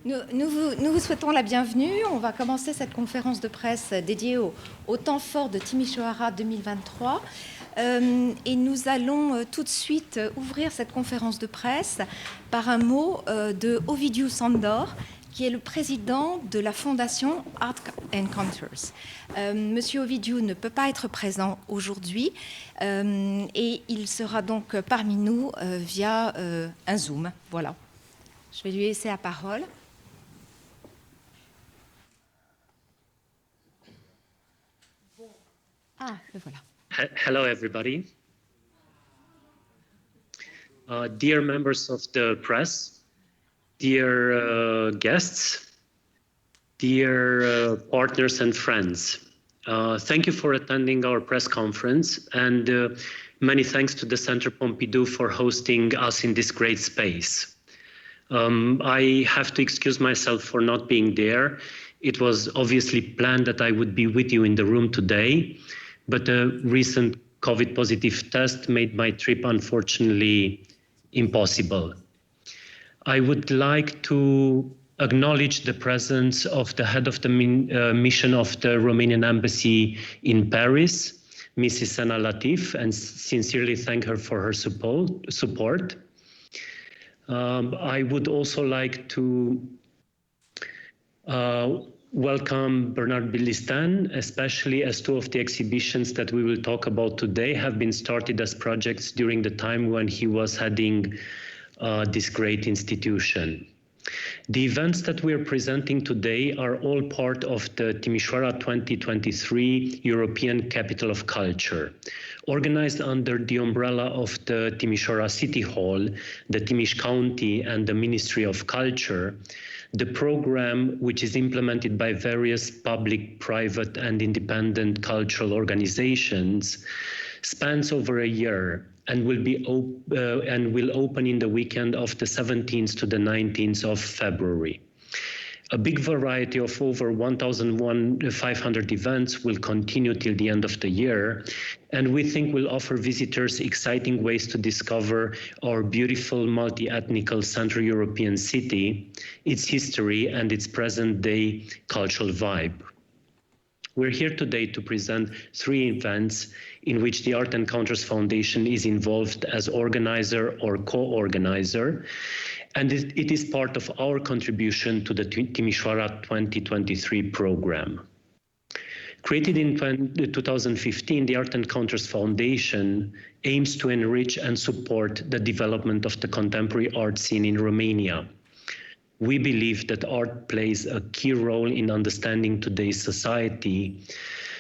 Nous vous souhaitons la bienvenue. On va commencer cette conférence de presse dédiée au temps fort de Timișoara 2023. Et nous allons tout de suite ouvrir cette conférence de presse par un mot de Ovidiu Sandor, qui est le président de la fondation Art Encounters. Monsieur Ovidiu ne peut pas être présent aujourd'hui et il sera donc parmi nous via un Zoom. Voilà. Je vais lui laisser la parole. Ah, le voilà. Hello, everybody. Dear members of the press, dear guests, dear partners and friends, thank you for attending our press conference, and many thanks to the Centre Pompidou for hosting us in this great space. I have to excuse myself for not being there. It was obviously planned that I would be with you in the room today, but a recent COVID positive test made my trip unfortunately impossible. I would like to acknowledge the presence of the head of the mission of the Romanian embassy in Paris, Mrs. Sana Latif, and sincerely thank her for her support. I would also like to welcome Bernard Bilistan, especially as two of the exhibitions that we will talk about today have been started as projects during the time when he was heading this great institution. The events that we are presenting today are all part of the Timișoara 2023 European Capital of Culture. Organized under the umbrella of the Timișoara City Hall, the Timiș County, and the Ministry of Culture, the program, which is implemented by various public, private, and independent cultural organizations, spans over a year and will open in the weekend of the 17th to the 19th of February. A big variety of over 1,500 events will continue till the end of the year, and we think will offer visitors exciting ways to discover our beautiful multi-ethnical Central European city, its history, and its present-day cultural vibe. We're here today to present 3 events in which the Art Encounters Foundation is involved as organizer or co-organizer, and it is part of our contribution to the Timișoara 2023 program. Created in 2015, the Art Encounters Foundation aims to enrich and support the development of the contemporary art scene in Romania. We believe that art plays a key role in understanding today's society,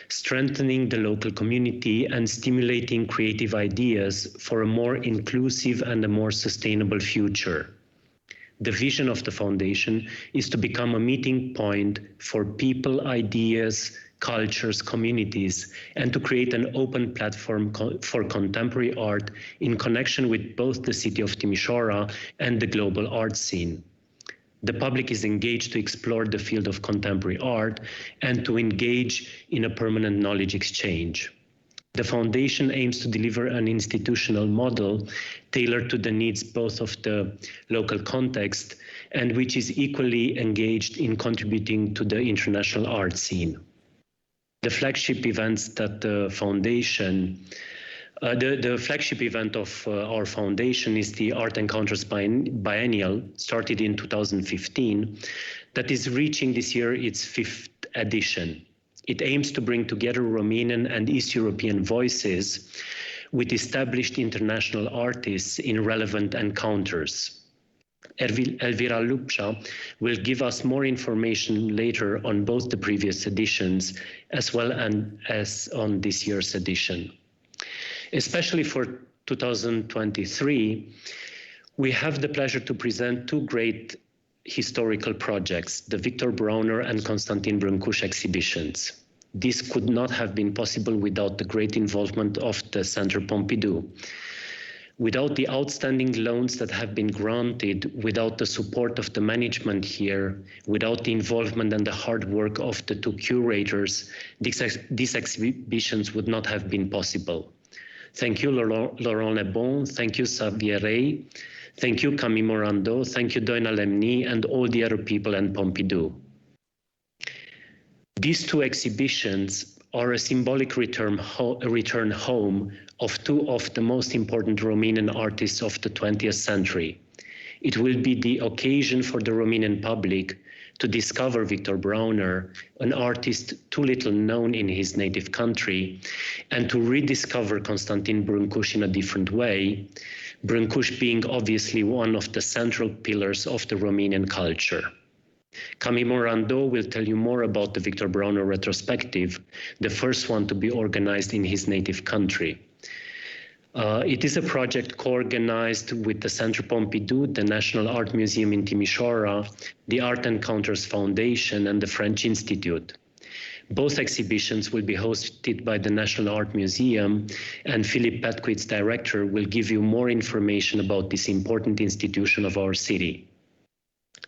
strengthening the local community, and stimulating creative ideas for a more inclusive and a more sustainable future. The vision of the foundation is to become a meeting point for people, ideas, cultures, communities, and to create an open platform for contemporary art in connection with both the city of Timișoara and the global art scene. The public is engaged to explore the field of contemporary art and to engage in a permanent knowledge exchange. The foundation aims to deliver an institutional model tailored to the needs both of the local context and which is equally engaged in contributing to the international art scene. The flagship events that the foundation the flagship event of our foundation is the Art Encounters Biennial, started in 2015, that is reaching this year its 5th edition. It aims to bring together Romanian and East European voices with established international artists in relevant encounters. Elvira Lupșa will give us more information later on both the previous editions as well as on this year's edition. Especially for 2023, we have the pleasure to present 2 great historical projects, the Victor Brauner and Constantin Brâncuș exhibitions. This could not have been possible without the great involvement of the Centre Pompidou. Without the outstanding loans that have been granted, without the support of the management here, without the involvement and the hard work of the 2 curators, these exhibitions would not have been possible. Thank you, Laurent Lebon. Thank you, Xavier Rey. Thank you, Camille Morando. Thank you, Doina Lemni, and all the other people at Pompidou. These two exhibitions are a symbolic return home of two of the most important Romanian artists of the 20th century. It will be the occasion for the Romanian public to discover Victor Brauner, an artist too little known in his native country, and to rediscover Constantin Brâncuș in a different way, Brâncuș being obviously one of the central pillars of the Romanian culture. Camille Morando will tell you more about the Victor Brauner retrospective, the first one to be organized in his native country. It is a project co-organized with the Centre Pompidou, the National Art Museum in Timișoara, the Art Encounters Foundation, and the French Institute. Both exhibitions will be hosted by the National Art Museum, and Philip Petquit's director will give you more information about this important institution of our city.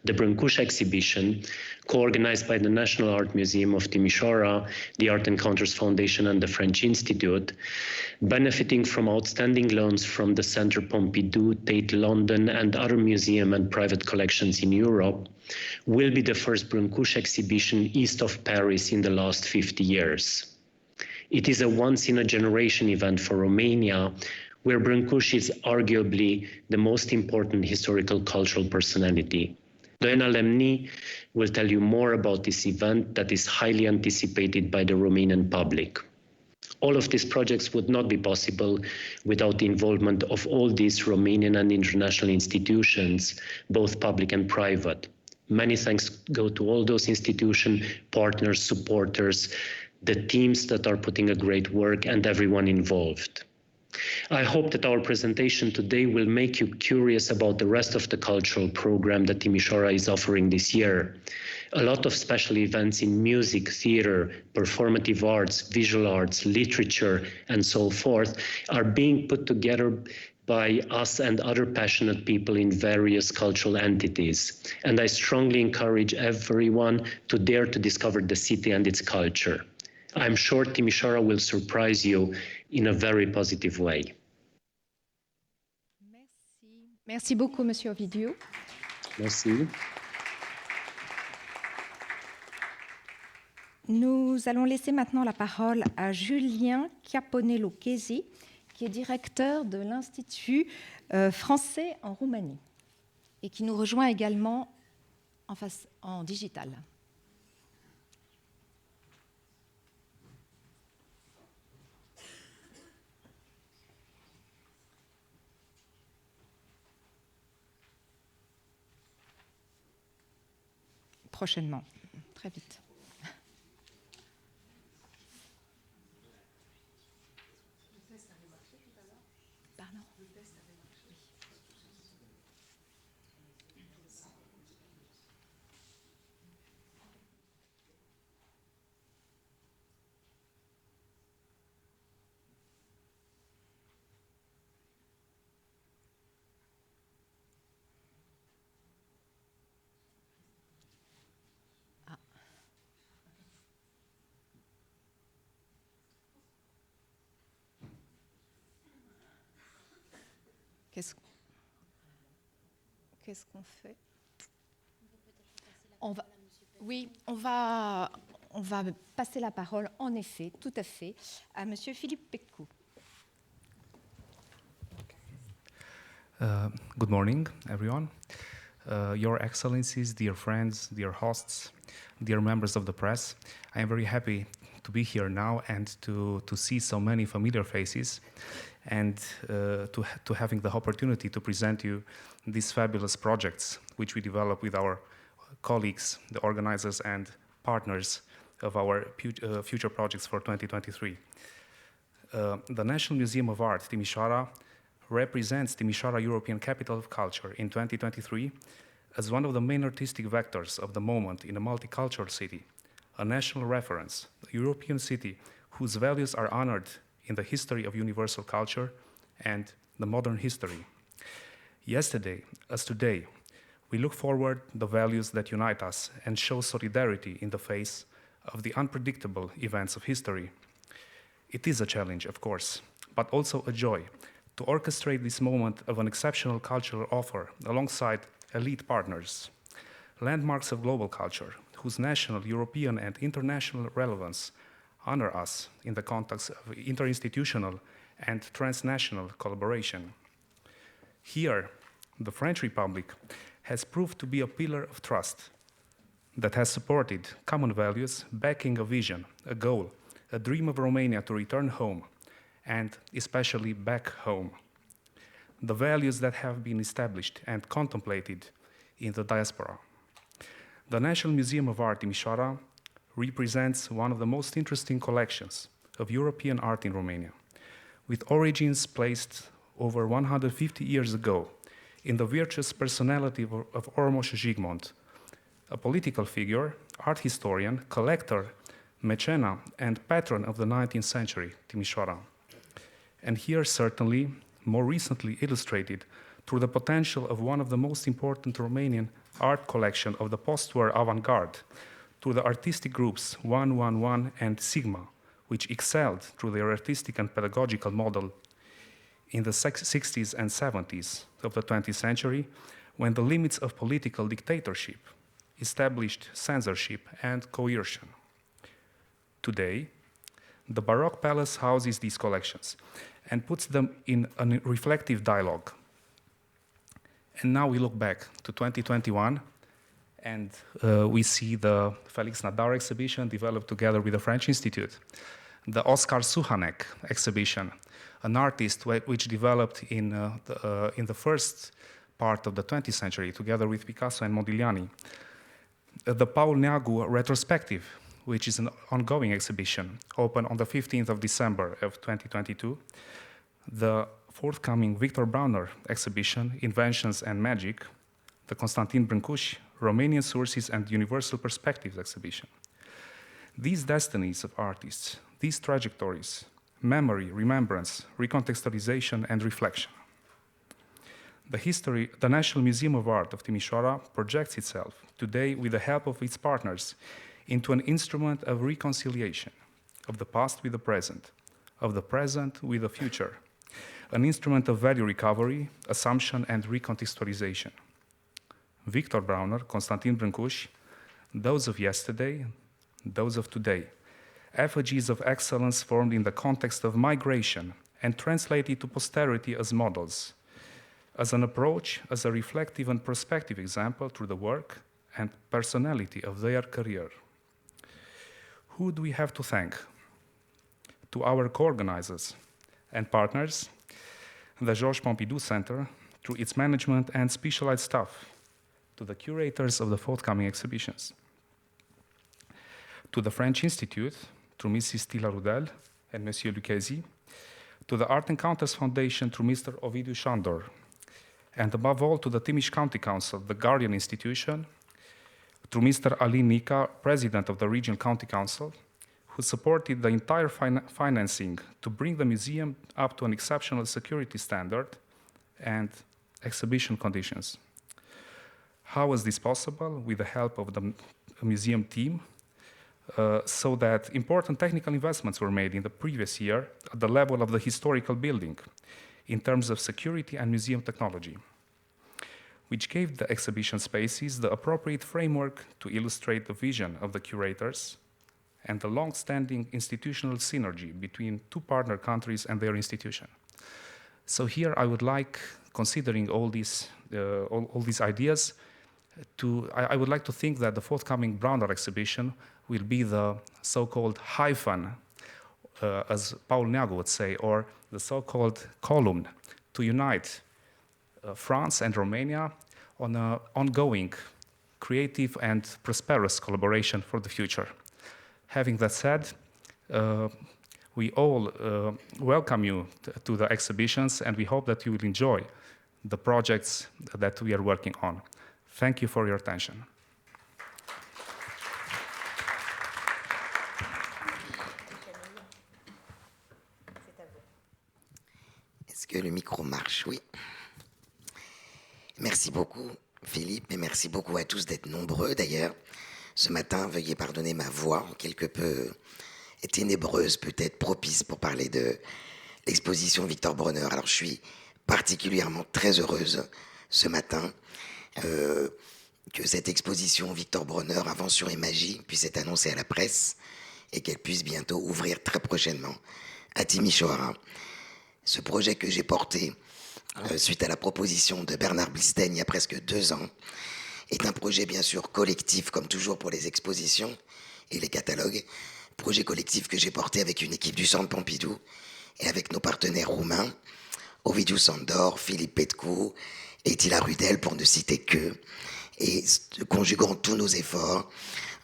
The Brâncuș exhibition, co-organized by the National Art Museum of Timișoara, the Art Encounters Foundation, and the French Institute, benefiting from outstanding loans from the Centre Pompidou, Tate London, and other museum and private collections in Europe, will be the first Brâncuș exhibition east of Paris in the last 50 years. It is a once-in-a-generation event for Romania, where Brâncuș is arguably the most important historical cultural personality. Doina Lemni will tell you more about this event that is highly anticipated by the Romanian public. All of these projects would not be possible without the involvement of all these Romanian and international institutions, both public and private. Many thanks go to all those institutions, partners, supporters, the teams that are putting a great work, and everyone involved. I hope that our presentation today will make you curious about the rest of the cultural program that Timișoara is offering this year. A lot of special events in music, theater, performative arts, visual arts, literature, and so forth are being put together by us and other passionate people in various cultural entities. And I strongly encourage everyone to dare to discover the city and its culture. I'm sure Timișoara will surprise you in a very positive way. Merci beaucoup, Monsieur Ovidiu. Merci. Nous allons laisser maintenant la parole à Julien Chiaponello-Chesi, qui est directeur de l'Institut français en Roumanie et qui nous rejoint également en digital. Prochainement, très vite. Pardon ? Qu'est-ce qu'on fait ? On va passer la parole, en effet, tout à fait, à Monsieur Philippe Petcu. Good morning, everyone. Your Excellencies, dear friends, dear hosts, dear members of the press, I am very happy to be here now and to see so many familiar faces and to having the opportunity to present you these fabulous projects which we develop with our colleagues, the organizers and partners of our future projects for 2023. The National Museum of Art, Timișoara, represents Timișoara European Capital of Culture in 2023 as one of the main artistic vectors of the moment in a multicultural city, a national reference, a European city whose values are honored in the history of universal culture and the modern history. Yesterday, as today, we look forward the values that unite us and show solidarity in the face of the unpredictable events of history. It is a challenge, of course, but also a joy to orchestrate this moment of an exceptional cultural offer alongside elite partners, landmarks of global culture, whose national, European, and international relevance honor us in the context of interinstitutional and transnational collaboration. Here, the French Republic has proved to be a pillar of trust that has supported common values, backing a vision, a goal, a dream of Romania to return home, and especially back home. The values that have been established and contemplated in the diaspora. The National Museum of Art Timișoara represents one of the most interesting collections of European art in Romania, with origins placed over 150 years ago in the virtuous personality of Ormos Zsigmond, a political figure, art historian, collector, mecena, and patron of the 19th century, Timișoara. And here certainly, more recently illustrated through the potential of one of the most important Romanian art collection of the post-war avant-garde, through the artistic groups 111 and Sigma, which excelled through their artistic and pedagogical model in the 60s and 70s of the 20th century, when the limits of political dictatorship established censorship and coercion. Today, the Baroque Palace houses these collections and puts them in a reflective dialogue. And now we look back to 2021, and we see the Felix Nadar exhibition developed together with the French Institute, the Oskar Suchanek exhibition, an artist which developed in the first part of the 20th century together with Picasso and Modigliani, the Paul Neagu retrospective, which is an ongoing exhibition, open on the 15th of December of 2022, the forthcoming Victor Brauner exhibition, Inventions and Magic, the Constantin Brâncuș Romanian Sources and Universal Perspectives exhibition. These destinies of artists, these trajectories, memory, remembrance, recontextualization, and reflection. The National Museum of Art of Timișoara projects itself today with the help of its partners into an instrument of reconciliation of the past with the present, of the present with the future, an instrument of value recovery, assumption, and recontextualization. Victor Brauner, Constantin Brâncuș, those of yesterday, those of today, effigies of excellence formed in the context of migration and translated to posterity as models, as an approach, as a reflective and prospective example through the work and personality of their career. Who do we have to thank? To our co-organizers and partners, the Georges Pompidou Center, through its management and specialized staff, to the curators of the forthcoming exhibitions, to the French Institute, through Mrs. Stila Rudel and Monsieur Lucchesi, to the Art Encounters Foundation through Mr. Ovidiu Sandor, and above all to the Timiș County Council, the Guardian institution, through Mr. Alin Nica, President of the Regional County Council, who supported the entire financing to bring the museum up to an exceptional security standard and exhibition conditions. How was this possible? With the help of the museum team, so that important technical investments were made in the previous year at the level of the historical building in terms of security and museum technology, which gave the exhibition spaces the appropriate framework to illustrate the vision of the curators and the long-standing institutional synergy between two partner countries and their institution. So here I would like, considering all these ideas, I would like to think that the forthcoming Brauner exhibition will be the so-called hyphen, as Paul Neagu would say, or the so-called column to unite France and Romania on an ongoing, creative and prosperous collaboration for the future. Having that said, we all welcome you to the exhibitions, and we hope that you will enjoy the projects that we are working on. Thank you for your attention. Est-ce que le micro marche? Oui. Merci beaucoup, Philippe, et merci beaucoup à tous d'être nombreux, d'ailleurs. Ce matin, veuillez pardonner ma voix, quelque peu ténébreuse, peut-être propice pour parler de l'exposition Victor Bronner. Alors je suis particulièrement très heureuse ce matin que cette exposition Victor Bronner, Aventure et Magie, puisse être annoncée à la presse et qu'elle puisse bientôt ouvrir très prochainement à Timișoara. Ce projet que j'ai porté suite à la proposition de Bernard Blistein il y a presque 2 ans est un projet bien sûr collectif, comme toujours pour les expositions et les catalogues. Projet collectif que j'ai porté avec une équipe du Centre Pompidou et avec nos partenaires roumains, Ovidiu Sandor, Philippe Petcu et Tila Rudel, pour ne citer qu'eux, et conjuguant tous nos efforts,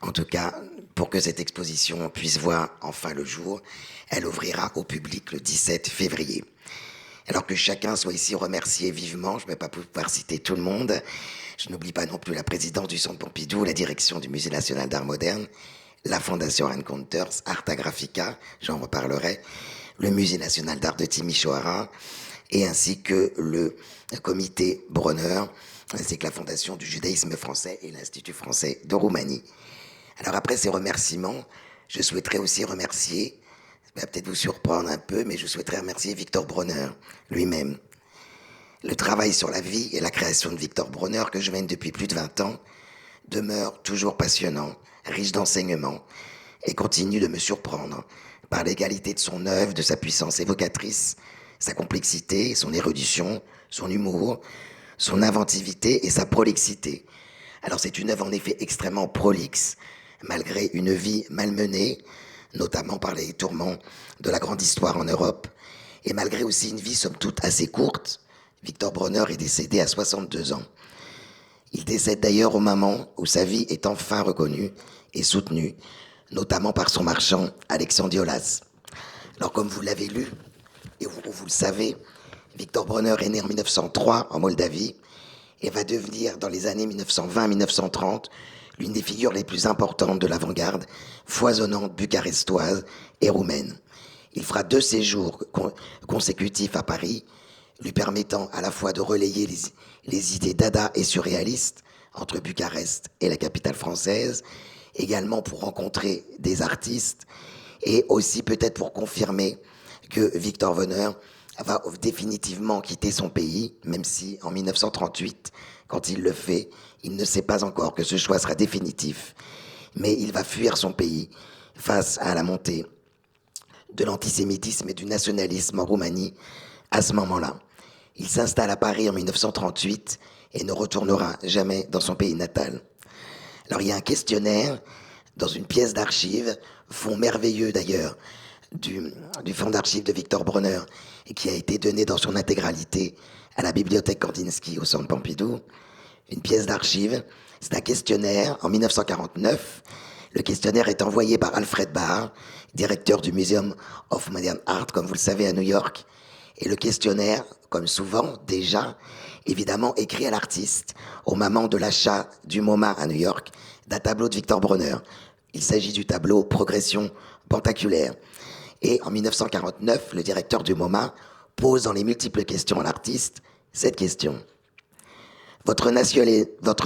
en tout cas, pour que cette exposition puisse voir enfin le jour. Elle ouvrira au public le 17 février. Alors que chacun soit ici remercié vivement, je ne vais pas pouvoir citer tout le monde. Je n'oublie pas non plus la présidence du Centre Pompidou, la direction du Musée national d'art moderne, la Fondation Encounters, Arta Graphica, j'en reparlerai, le Musée national d'art de Timișoara, et ainsi que le comité Bronner, ainsi que la Fondation du judaïsme français et l'Institut français de Roumanie. Alors après ces remerciements, je souhaiterais aussi remercier, ça va peut-être vous surprendre un peu, mais je souhaiterais remercier Victor Bronner lui-même. Le travail sur la vie et la création de Victor Bronner, que je mène depuis plus de 20 ans, demeure toujours passionnant, riche d'enseignements, et continue de me surprendre par l'égalité de son œuvre, de sa puissance évocatrice, sa complexité, son érudition, son humour, son inventivité et sa prolixité. Alors c'est une œuvre en effet extrêmement prolixe, malgré une vie malmenée, notamment par les tourments de la grande histoire en Europe, et malgré aussi une vie somme toute assez courte. Victor Bronner est décédé à 62 ans. Il décède d'ailleurs au moment où sa vie est enfin reconnue et soutenue, notamment par son marchand Alexandre Diolas. Alors comme vous l'avez lu, et vous le savez, Victor Bronner est né en 1903 en Moldavie et va devenir dans les années 1920-1930 l'une des figures les plus importantes de l'avant-garde foisonnante bucarestoise et roumaine. Il fera 2 séjours consécutifs à Paris, lui permettant à la fois de relayer les idées dada et surréalistes entre Bucarest et la capitale française, également pour rencontrer des artistes et aussi peut-être pour confirmer que Victor Bronner va définitivement quitter son pays, même si en 1938, quand il le fait, il ne sait pas encore que ce choix sera définitif, mais il va fuir son pays face à la montée de l'antisémitisme et du nationalisme en Roumanie à ce moment-là. Il s'installe à Paris en 1938 et ne retournera jamais dans son pays natal. Alors il y a un questionnaire dans une pièce d'archives, fonds merveilleux d'ailleurs, du fonds d'archives de Victor Bronner, et qui a été donné dans son intégralité à la bibliothèque Kandinsky au Centre Pompidou. Une pièce d'archives, c'est un questionnaire en 1949. Le questionnaire est envoyé par Alfred Barr, directeur du Museum of Modern Art, comme vous le savez, à New York. Et le questionnaire, comme souvent déjà, évidemment écrit à l'artiste au moment de l'achat du MoMA à New York d'un tableau de Victor Bronner. Il s'agit du tableau Progression pentaculaire. Et en 1949, le directeur du MoMA pose dans les multiples questions à l'artiste cette question. Votre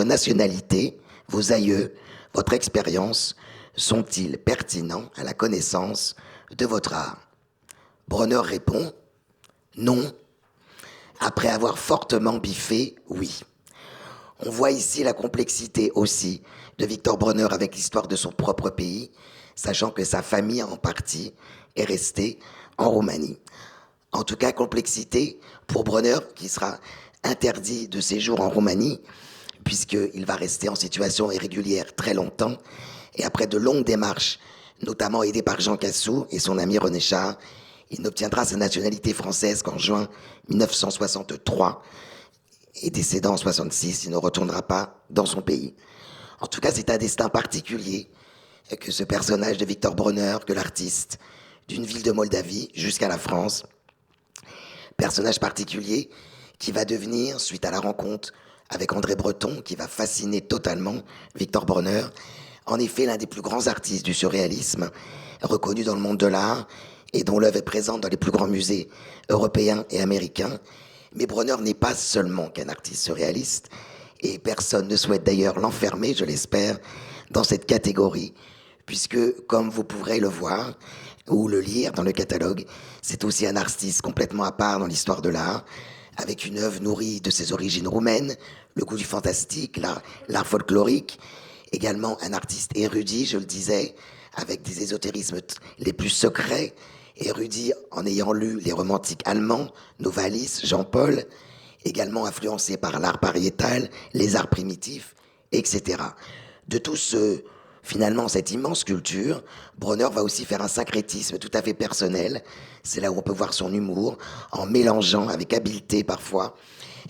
nationalité, vos aïeux, votre expérience sont-ils pertinents à la connaissance de votre art? Bronner répond non. Après avoir fortement biffé, oui. On voit ici la complexité aussi de Victor Bronner avec l'histoire de son propre pays, sachant que sa famille en partie est restée en Roumanie. En tout cas, complexité pour Bronner qui sera interdit de séjour en Roumanie puisqu'il va rester en situation irrégulière très longtemps et après de longues démarches, notamment aidé par Jean Cassou et son ami René Char, il n'obtiendra sa nationalité française qu'en juin 1963 et décédant en 1966, il ne retournera pas dans son pays. En tout cas, c'est un destin particulier que ce personnage de Victor Bronner, que l'artiste d'une ville de Moldavie jusqu'à la France, personnage particulier qui va devenir, suite à la rencontre avec André Breton, qui va fasciner totalement Victor Bronner, en effet l'un des plus grands artistes du surréalisme, reconnu dans le monde de l'art, et dont l'œuvre est présente dans les plus grands musées européens et américains. Mais Bronner n'est pas seulement qu'un artiste surréaliste, et personne ne souhaite d'ailleurs l'enfermer, je l'espère, dans cette catégorie, puisque, comme vous pourrez le voir, ou le lire dans le catalogue. C'est aussi un artiste complètement à part dans l'histoire de l'art, avec une œuvre nourrie de ses origines roumaines, le goût du fantastique, l'art folklorique, également un artiste érudit, je le disais, avec des ésotérismes les plus secrets, érudit en ayant lu les romantiques allemands, Novalis, Jean-Paul, également influencé par l'art pariétal, les arts primitifs, etc. De tout finalement, cette immense culture, Bronner va aussi faire un syncrétisme tout à fait personnel. C'est là où on peut voir son humour, en mélangeant avec habileté parfois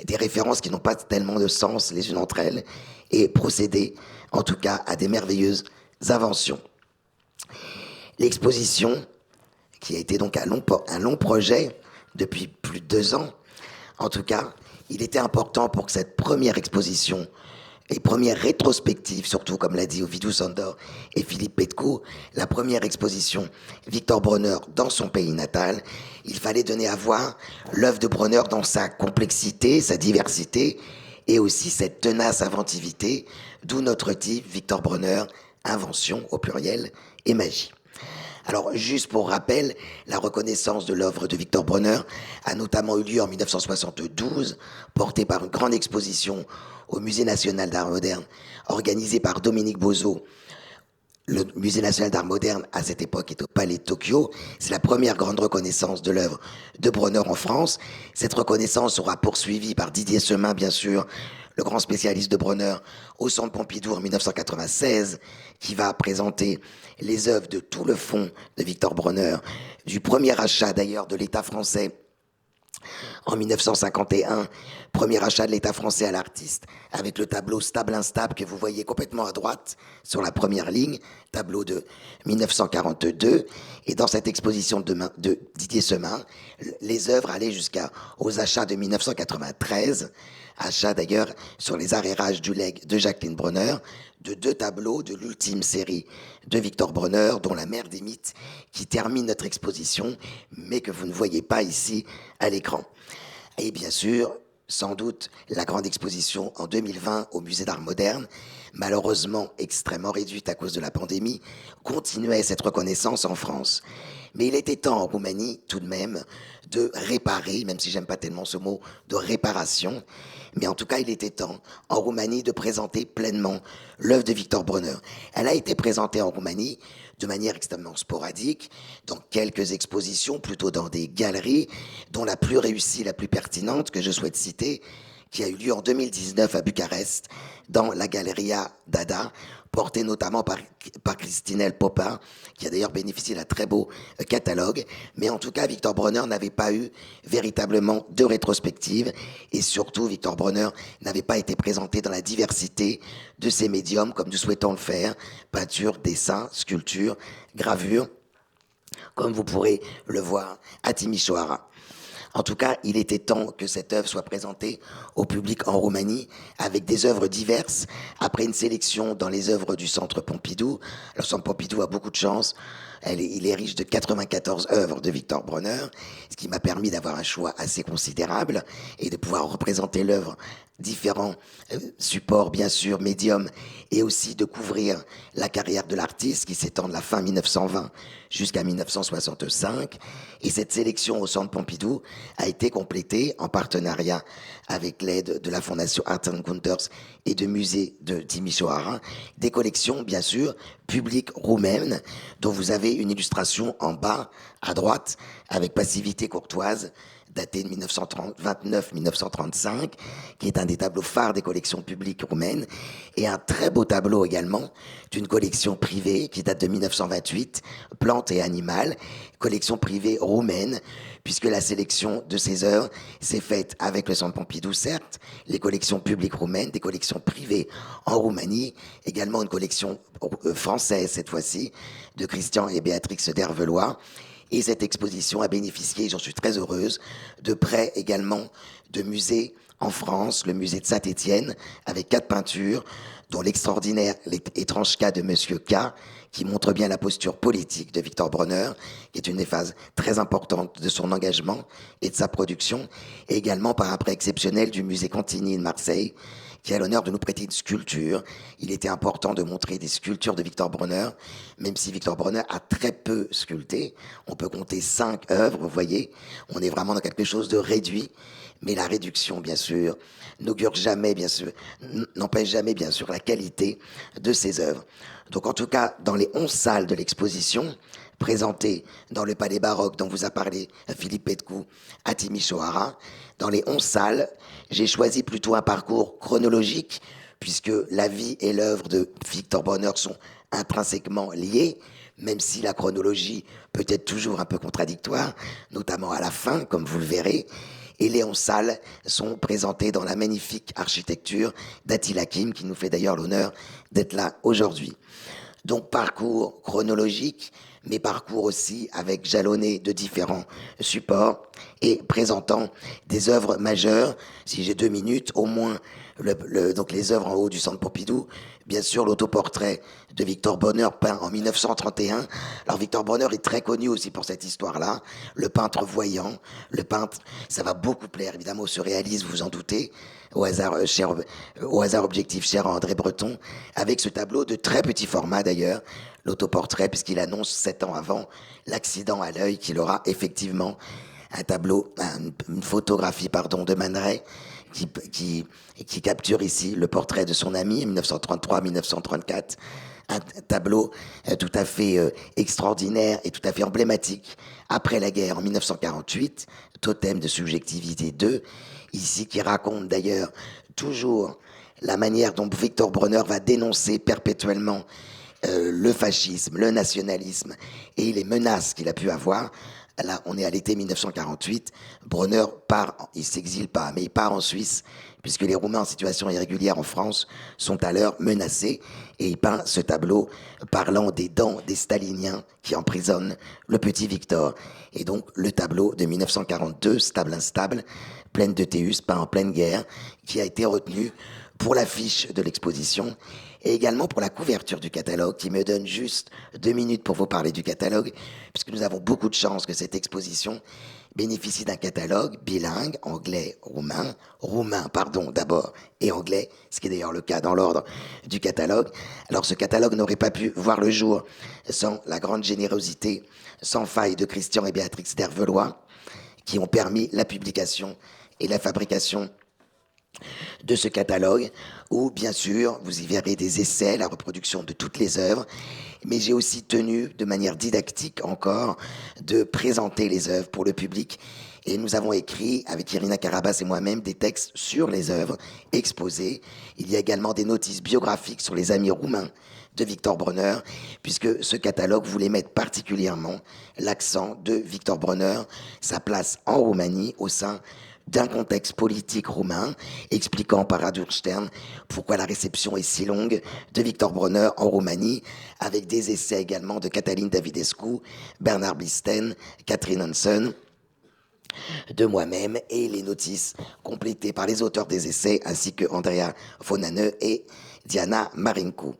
des références qui n'ont pas tellement de sens les unes entre elles, et procéder, en tout cas, à des merveilleuses inventions. L'exposition, qui a été donc un long projet depuis plus de 2 ans, en tout cas, il était important pour que cette première exposition et première rétrospective, surtout comme l'a dit Ovidiu Sandor et Philippe Petko, la première exposition Victor Bronner dans son pays natal, il fallait donner à voir l'œuvre de Bronner dans sa complexité, sa diversité et aussi cette tenace inventivité, d'où notre titre Victor Bronner, invention au pluriel et magie. Alors, juste pour rappel, la reconnaissance de l'œuvre de Victor Bronner a notamment eu lieu en 1972, portée par une grande exposition au Musée national d'art moderne, organisée par Dominique Bozo. Le Musée national d'art moderne, à cette époque, est au Palais de Tokyo. C'est la première grande reconnaissance de l'œuvre de Bronner en France. Cette reconnaissance sera poursuivie par Didier Semin, bien sûr, le grand spécialiste de Bronner, au Centre Pompidou en 1996, qui va présenter les œuvres de tout le fonds de Victor Bronner, du premier achat d'ailleurs de l'État français en 1951, premier achat de l'État français à l'artiste, avec le tableau Stable Instable que vous voyez complètement à droite sur la première ligne, tableau de 1942. Et dans cette exposition de Didier Semin, les œuvres allaient jusqu'aux achats de 1993, achat d'ailleurs sur les arrérages du legs de Jacqueline Bronner, de 2 tableaux de l'ultime série de Victor Bronner, dont La Mer des Mythes, qui termine notre exposition, mais que vous ne voyez pas ici à l'écran. Et bien sûr, sans doute, la grande exposition en 2020 au Musée d'Art Moderne, malheureusement extrêmement réduite à cause de la pandémie, continuait cette reconnaissance en France. Mais il était temps en Roumanie, tout de même, de réparer, même si j'aime pas tellement ce mot de réparation, mais en tout cas, il était temps en Roumanie de présenter pleinement l'œuvre de Victor Bronner. Elle a été présentée en Roumanie de manière extrêmement sporadique, dans quelques expositions, plutôt dans des galeries, dont la plus réussie, la plus pertinente, que je souhaite citer, qui a eu lieu en 2019 à Bucarest, dans la Galeria Dada, portée notamment par Christinelle Popin, qui a d'ailleurs bénéficié d'un très beau catalogue. Mais en tout cas, Victor Bronner n'avait pas eu véritablement de rétrospective, et surtout, Victor Bronner n'avait pas été présenté dans la diversité de ses médiums, comme nous souhaitons le faire, peinture, dessin, sculpture, gravure, comme vous pourrez le voir à Timișoara. En tout cas, il était temps que cette œuvre soit présentée au public en Roumanie avec des œuvres diverses, après une sélection dans les œuvres du Centre Pompidou. Le Centre Pompidou a beaucoup de chance. Il est riche de 94 œuvres de Victor Bronner, ce qui m'a permis d'avoir un choix assez considérable et de pouvoir représenter l'œuvre différents supports, bien sûr, médiums, et aussi de couvrir la carrière de l'artiste qui s'étend de la fin 1920 jusqu'à 1965. Et cette sélection au Centre Pompidou a été complétée en partenariat avec l'aide de la Fondation Arts and Counters et de musées de Timișoara, des collections, bien sûr, publiques roumaines, dont vous avez une illustration en bas, à droite, avec Passivité courtoise, daté de 1929-1935, qui est un des tableaux phares des collections publiques roumaines, et un très beau tableau également d'une collection privée qui date de 1928, Plantes et Animales, collection privée roumaine, puisque la sélection de ces œuvres s'est faite avec le Centre Pompidou, certes, les collections publiques roumaines, des collections privées en Roumanie, également une collection française cette fois-ci, de Christian et Béatrix d'Hervelois. Et cette exposition a bénéficié, j'en suis très heureuse, de prêts également de musées en France, le musée de Saint-Étienne, avec 4 peintures, dont l'extraordinaire Étrange cas de Monsieur K, qui montre bien la posture politique de Victor Bronner, qui est une des phases très importantes de son engagement et de sa production, et également par un prêt exceptionnel du musée Contini de Marseille, qui a l'honneur de nous prêter une sculpture. Il était important de montrer des sculptures de Victor Bronner, même si Victor Bronner a très peu sculpté. On peut compter 5 œuvres, vous voyez. On est vraiment dans quelque chose de réduit. Mais la réduction, bien sûr, n'augure jamais, bien sûr, n'empêche jamais, bien sûr, la qualité de ces œuvres. Donc, en tout cas, dans les 11 salles de l'exposition, présentées dans le palais baroque dont vous a parlé Philippe Petcou à Timișoara, dans les 11 salles, j'ai choisi plutôt un parcours chronologique, puisque la vie et l'œuvre de Victor Bronner sont intrinsèquement liées, même si la chronologie peut être toujours un peu contradictoire, notamment à la fin, comme vous le verrez. Et les 11 salles sont présentées dans la magnifique architecture d'Attila Kim, qui nous fait d'ailleurs l'honneur d'être là aujourd'hui. Donc parcours chronologique, mais parcours aussi avec jalonné de différents supports et présentant des œuvres majeures. Si j'ai 2 minutes, au moins donc les œuvres en haut du Centre Pompidou, bien sûr l'autoportrait de Victor Bronner peint en 1931. Alors Victor Bronner est très connu aussi pour cette histoire-là, le peintre voyant, le peintre, ça va beaucoup plaire évidemment aux surréalistes, vous vous en doutez, au hasard objectif cher à André Breton, avec ce tableau de très petit format d'ailleurs, l'autoportrait, puisqu'il annonce 7 ans avant l'accident à l'œil qu'il aura effectivement. Un tableau, une photographie, pardon, de Man Ray qui capture ici le portrait de son ami, 1933-1934. Un tableau tout à fait extraordinaire et tout à fait emblématique. Après la guerre, en 1948, Totem de subjectivité 2, ici qui raconte d'ailleurs toujours la manière dont Victor Bronner va dénoncer perpétuellement le fascisme, le nationalisme et les menaces qu'il a pu avoir. Là, on est à l'été 1948. Bronner part, il s'exile pas, mais il part en Suisse, puisque les Roumains en situation irrégulière en France sont à l'heure menacés. Et il peint ce tableau parlant des dents des staliniens qui emprisonnent le petit Victor. Et donc, le tableau de 1942, Stable instable, Plaine de Théus, peint en pleine guerre, qui a été retenu pour l'affiche de l'exposition et également pour la couverture du catalogue, qui me donne juste 2 minutes pour vous parler du catalogue, puisque nous avons beaucoup de chance que cette exposition bénéficie d'un catalogue bilingue, roumain d'abord, et anglais, ce qui est d'ailleurs le cas dans l'ordre du catalogue. Alors ce catalogue n'aurait pas pu voir le jour sans la grande générosité sans faille de Christian et Béatrix d'Hervelois, qui ont permis la publication et la fabrication de ce catalogue, où bien sûr vous y verrez des essais, la reproduction de toutes les œuvres, mais j'ai aussi tenu de manière didactique encore de présenter les œuvres pour le public, et nous avons écrit avec Irina Karabas et moi-même des textes sur les œuvres exposées. Il y a également des notices biographiques sur les amis roumains de Victor Bronner, puisque ce catalogue voulait mettre particulièrement l'accent de Victor Bronner, sa place en Roumanie au sein d'un contexte politique roumain, expliquant par Radu Stern pourquoi la réception est si longue de Victor Bronner en Roumanie, avec des essais également de Catalin Davidescu, Bernard Blisten, Catherine Hansen, de moi-même, et les notices complétées par les auteurs des essais, ainsi que Andrea Fonaneux et Diana Marinkou.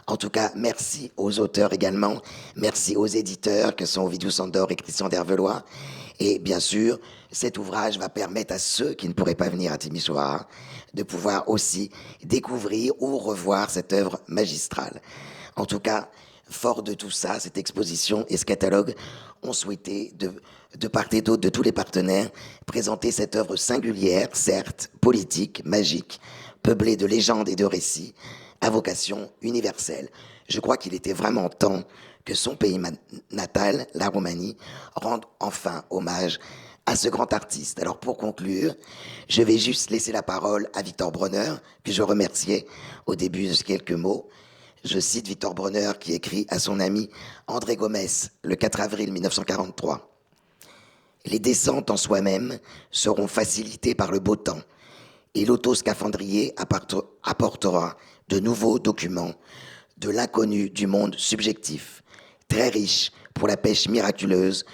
En tout cas, merci aux auteurs également, merci aux éditeurs que sont Ovidiu Sandor et Christian d'Hervelois. Et bien sûr, cet ouvrage va permettre à ceux qui ne pourraient pas venir à Timișoara de pouvoir aussi découvrir ou revoir cette œuvre magistrale. En tout cas, fort de tout ça, cette exposition et ce catalogue ont souhaité, de part et d'autre de tous les partenaires, présenter cette œuvre singulière, certes, politique, magique, peuplée de légendes et de récits, à vocation universelle. Je crois qu'il était vraiment temps que son pays natal, la Roumanie, rende enfin hommage à ce grand artiste. Alors pour conclure, je vais juste laisser la parole à Victor Bronner, que je remerciais au début de quelques mots. Je cite Victor Bronner qui écrit à son ami André Gomez le 4 avril 1943. « Les descentes en soi-même seront facilitées par le beau temps et l'autoscaphandrier apportera de nouveaux documents de l'inconnu du monde subjectif, très riche pour la pêche miraculeuse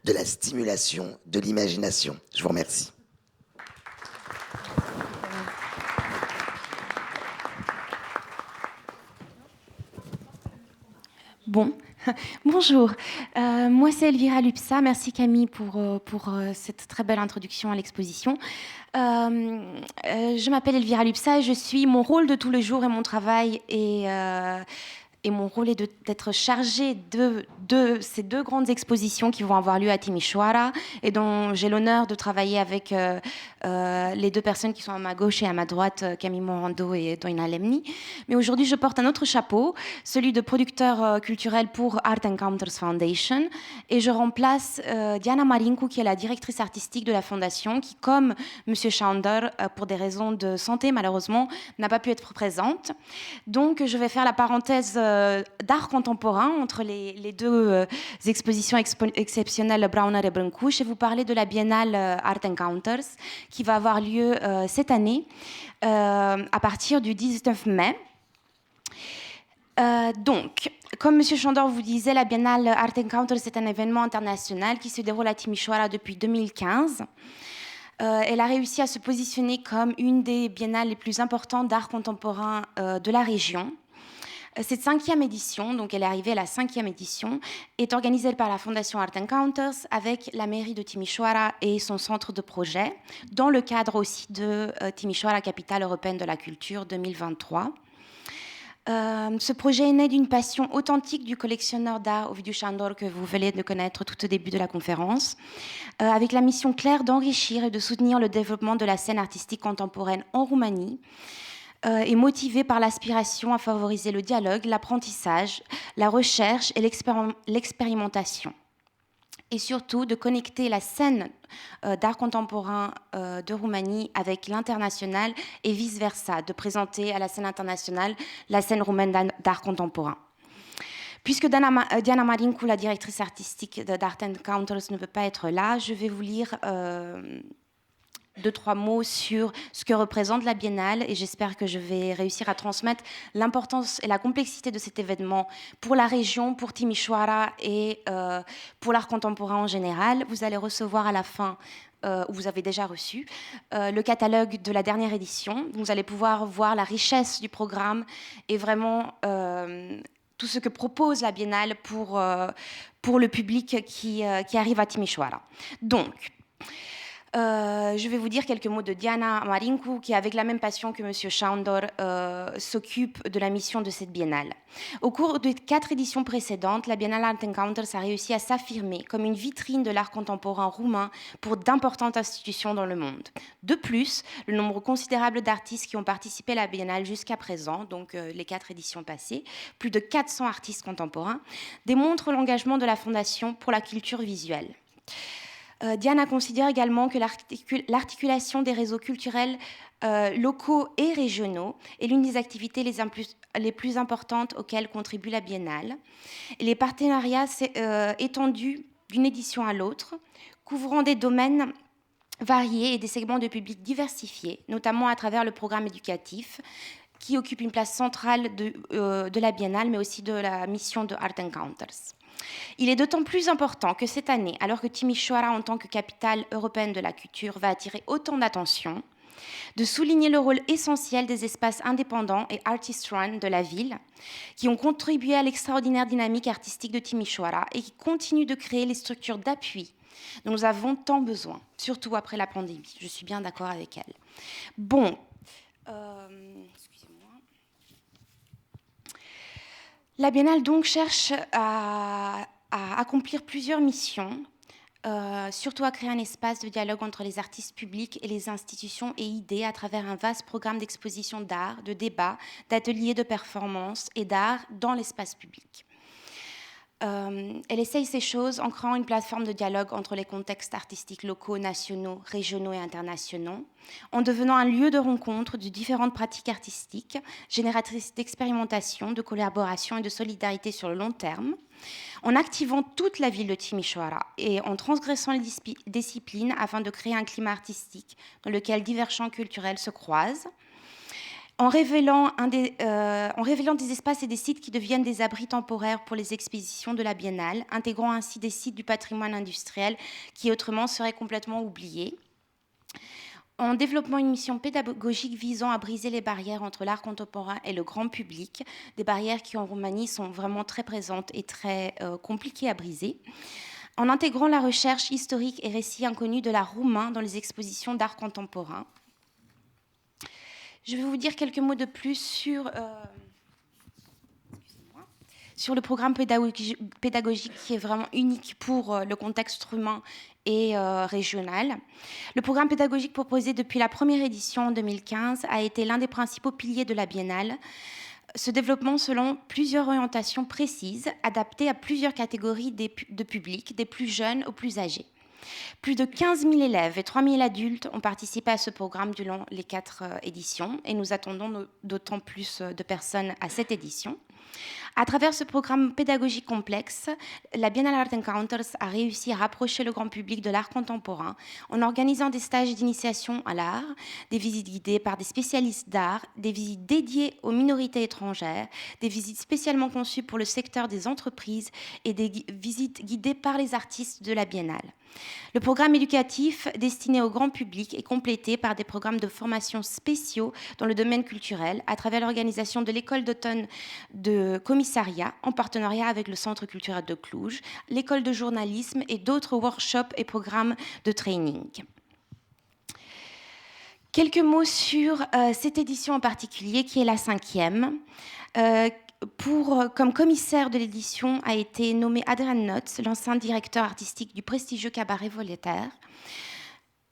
de la stimulation de l'imagination. » Je vous remercie. Bon, Bonjour, moi c'est Elvira Lupsa. Merci Camille pour cette très belle introduction à l'exposition. Je m'appelle Elvira Lupsa et mon rôle de tous les jours et mon travail et mon rôle est d'être chargée de ces deux grandes expositions qui vont avoir lieu à Timișoara et dont j'ai l'honneur de travailler avec les deux personnes qui sont à ma gauche et à ma droite, Camille Morando et Doina Lemni. Mais aujourd'hui, je porte un autre chapeau, celui de producteur culturel pour Art Encounters Foundation, et je remplace Diana Marincu, qui est la directrice artistique de la fondation, qui, comme Monsieur Schaunder, pour des raisons de santé, malheureusement, n'a pas pu être présente. Donc, je vais faire la parenthèse d'art contemporain entre les deux expositions exceptionnelles Brauner et Brâncuș et vous parler de la biennale Art Encounters qui va avoir lieu cette année à partir du 19 mai. Donc, comme M. Chandor vous disait, la biennale Art Encounters est un événement international qui se déroule à Timișoara depuis 2015. Elle a réussi à se positionner comme une des biennales les plus importantes d'art contemporain de la région. Cette 5e édition, donc elle est arrivée à la 5e édition, est organisée par la Fondation Art Encounters avec la mairie de Timișoara et son centre de projet, dans le cadre aussi de Timișoara, capitale européenne de la culture 2023. Ce projet est né d'une passion authentique du collectionneur d'art Ovidiu Șandor que vous venez de connaître tout au début de la conférence, avec la mission claire d'enrichir et de soutenir le développement de la scène artistique contemporaine en Roumanie, est motivé par l'aspiration à favoriser le dialogue, l'apprentissage, la recherche et l'expérimentation. Et surtout de connecter la scène d'art contemporain de Roumanie avec l'international et vice-versa, de présenter à la scène internationale la scène roumaine d'art contemporain. Puisque Diana Marincu, la directrice artistique d'Art Encounters, ne peut pas être là, je vais vous lire 2-3 mots sur ce que représente la biennale et j'espère que je vais réussir à transmettre l'importance et la complexité de cet événement pour la région, pour Timișoara et pour l'art contemporain en général. Vous allez recevoir à la fin, ou vous avez déjà reçu, le catalogue de la dernière édition. Vous allez pouvoir voir la richesse du programme et vraiment tout ce que propose la biennale pour le public qui arrive à Timișoara. Donc, je vais vous dire quelques mots de Diana Marincu, qui, avec la même passion que M. Șandor, s'occupe de la mission de cette biennale. Au cours des 4 éditions précédentes, la biennale Art Encounters a réussi à s'affirmer comme une vitrine de l'art contemporain roumain pour d'importantes institutions dans le monde. De plus, le nombre considérable d'artistes qui ont participé à la biennale jusqu'à présent, donc les 4 éditions passées, plus de 400 artistes contemporains, démontre l'engagement de la Fondation pour la culture visuelle. Diana considère également que l'articulation des réseaux culturels locaux et régionaux est l'une des activités les plus importantes auxquelles contribue la biennale. Et les partenariats étendus d'une édition à l'autre, couvrant des domaines variés et des segments de public diversifiés, notamment à travers le programme éducatif, qui occupe une place centrale de la biennale, mais aussi de la mission de Art Encounters. Il est d'autant plus important que cette année, alors que Timișoara, en tant que capitale européenne de la culture, va attirer autant d'attention, de souligner le rôle essentiel des espaces indépendants et artist-run de la ville, qui ont contribué à l'extraordinaire dynamique artistique de Timișoara et qui continuent de créer les structures d'appui dont nous avons tant besoin, surtout après la pandémie. Je suis bien d'accord avec elle. Bon, la Biennale donc cherche à accomplir plusieurs missions, surtout à créer un espace de dialogue entre les artistes publics et les institutions et idées à travers un vaste programme d'expositions d'art, de débats, d'ateliers de performance et d'art dans l'espace public. Elle essaye ces choses en créant une plateforme de dialogue entre les contextes artistiques locaux, nationaux, régionaux et internationaux, en devenant un lieu de rencontre de différentes pratiques artistiques, génératrices d'expérimentation, de collaboration et de solidarité sur le long terme, en activant toute la ville de Timișoara et en transgressant les disciplines afin de créer un climat artistique dans lequel divers champs culturels se croisent, en révélant des espaces et des sites qui deviennent des abris temporaires pour les expositions de la Biennale, intégrant ainsi des sites du patrimoine industriel qui autrement seraient complètement oubliés, en développant une mission pédagogique visant à briser les barrières entre l'art contemporain et le grand public, des barrières qui en Roumanie sont vraiment très présentes et très compliquées à briser, en intégrant la recherche historique et récits inconnus de l'art roumain dans les expositions d'art contemporain. Je vais vous dire quelques mots de plus sur le programme pédagogique qui est vraiment unique pour le contexte roumain et régional. Le programme pédagogique proposé depuis la première édition en 2015 a été l'un des principaux piliers de la Biennale, se développant selon plusieurs orientations précises, adaptées à plusieurs catégories de publics, des plus jeunes aux plus âgés. Plus de 15 000 élèves et 3 000 adultes ont participé à ce programme durant les 4 éditions et nous attendons d'autant plus de personnes à cette édition. À travers ce programme pédagogique complexe, la Biennale Art Encounters a réussi à rapprocher le grand public de l'art contemporain en organisant des stages d'initiation à l'art, des visites guidées par des spécialistes d'art, des visites dédiées aux minorités étrangères, des visites spécialement conçues pour le secteur des entreprises et des visites guidées par les artistes de la Biennale. Le programme éducatif destiné au grand public est complété par des programmes de formation spéciaux dans le domaine culturel à travers l'organisation de l'école d'automne de commissariat en partenariat avec le Centre culturel de Cluj, l'école de journalisme et d'autres workshops et programmes de training. Quelques mots sur cette édition en particulier qui est la 5e. Comme commissaire de l'édition a été nommé Adrian Notz, l'ancien directeur artistique du prestigieux cabaret Voltaire.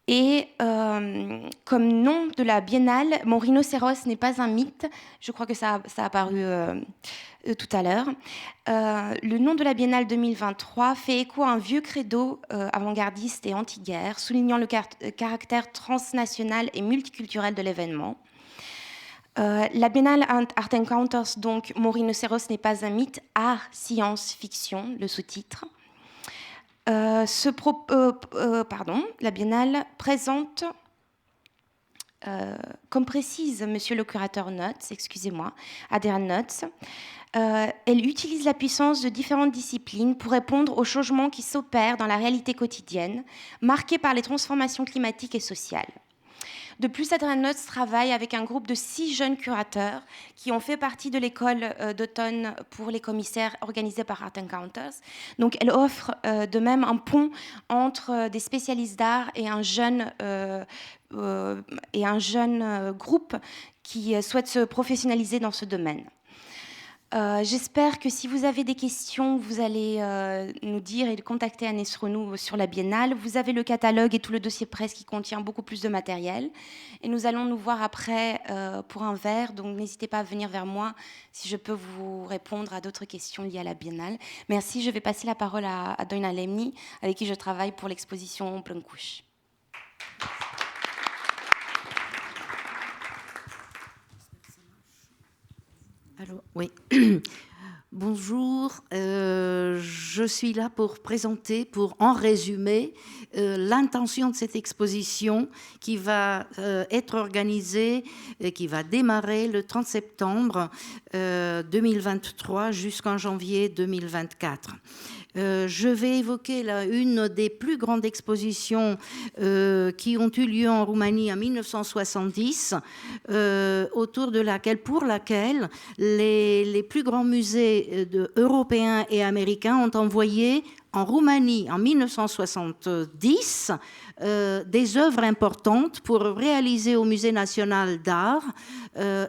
Et comme nom de la Biennale, mon rhinocéros n'est pas un mythe. Je crois que ça a apparu tout à l'heure. Le nom de la Biennale 2023 fait écho à un vieux credo avant-gardiste et anti-guerre, soulignant le caractère transnational et multiculturel de l'événement. La Biennale Art Encounters, donc, Mon rhinocéros n'est pas un mythe, art, science, fiction, le sous-titre. La Biennale présente, comme précise monsieur le curateur Notz, Adrian Notz, elle utilise la puissance de différentes disciplines pour répondre aux changements qui s'opèrent dans la réalité quotidienne, marquée par les transformations climatiques et sociales. De plus, Adrian Notz travaille avec un groupe de 6 jeunes curateurs qui ont fait partie de l'école d'automne pour les commissaires organisée par Art Encounters. Donc, elle offre de même un pont entre des spécialistes d'art et un jeune groupe qui souhaite se professionnaliser dans ce domaine. J'espère que si vous avez des questions, vous allez nous dire et contacter Agnès Renou sur la Biennale. Vous avez le catalogue et tout le dossier presse qui contient beaucoup plus de matériel. Et nous allons nous voir après pour un verre. Donc n'hésitez pas à venir vers moi si je peux vous répondre à d'autres questions liées à la Biennale. Merci. Je vais passer la parole à Doina Lemni, avec qui je travaille pour l'exposition Plein Couche. Allô, oui. Bonjour, je suis là pour présenter, en résumé, l'intention de cette exposition qui va être organisée, qui va démarrer le 30 septembre 2023 jusqu'en janvier 2024. Je vais évoquer une des plus grandes expositions qui ont eu lieu en Roumanie en 1970, pour laquelle les plus grands musées européens et américains ont envoyé en Roumanie en 1970 des œuvres importantes pour réaliser au Musée national d'art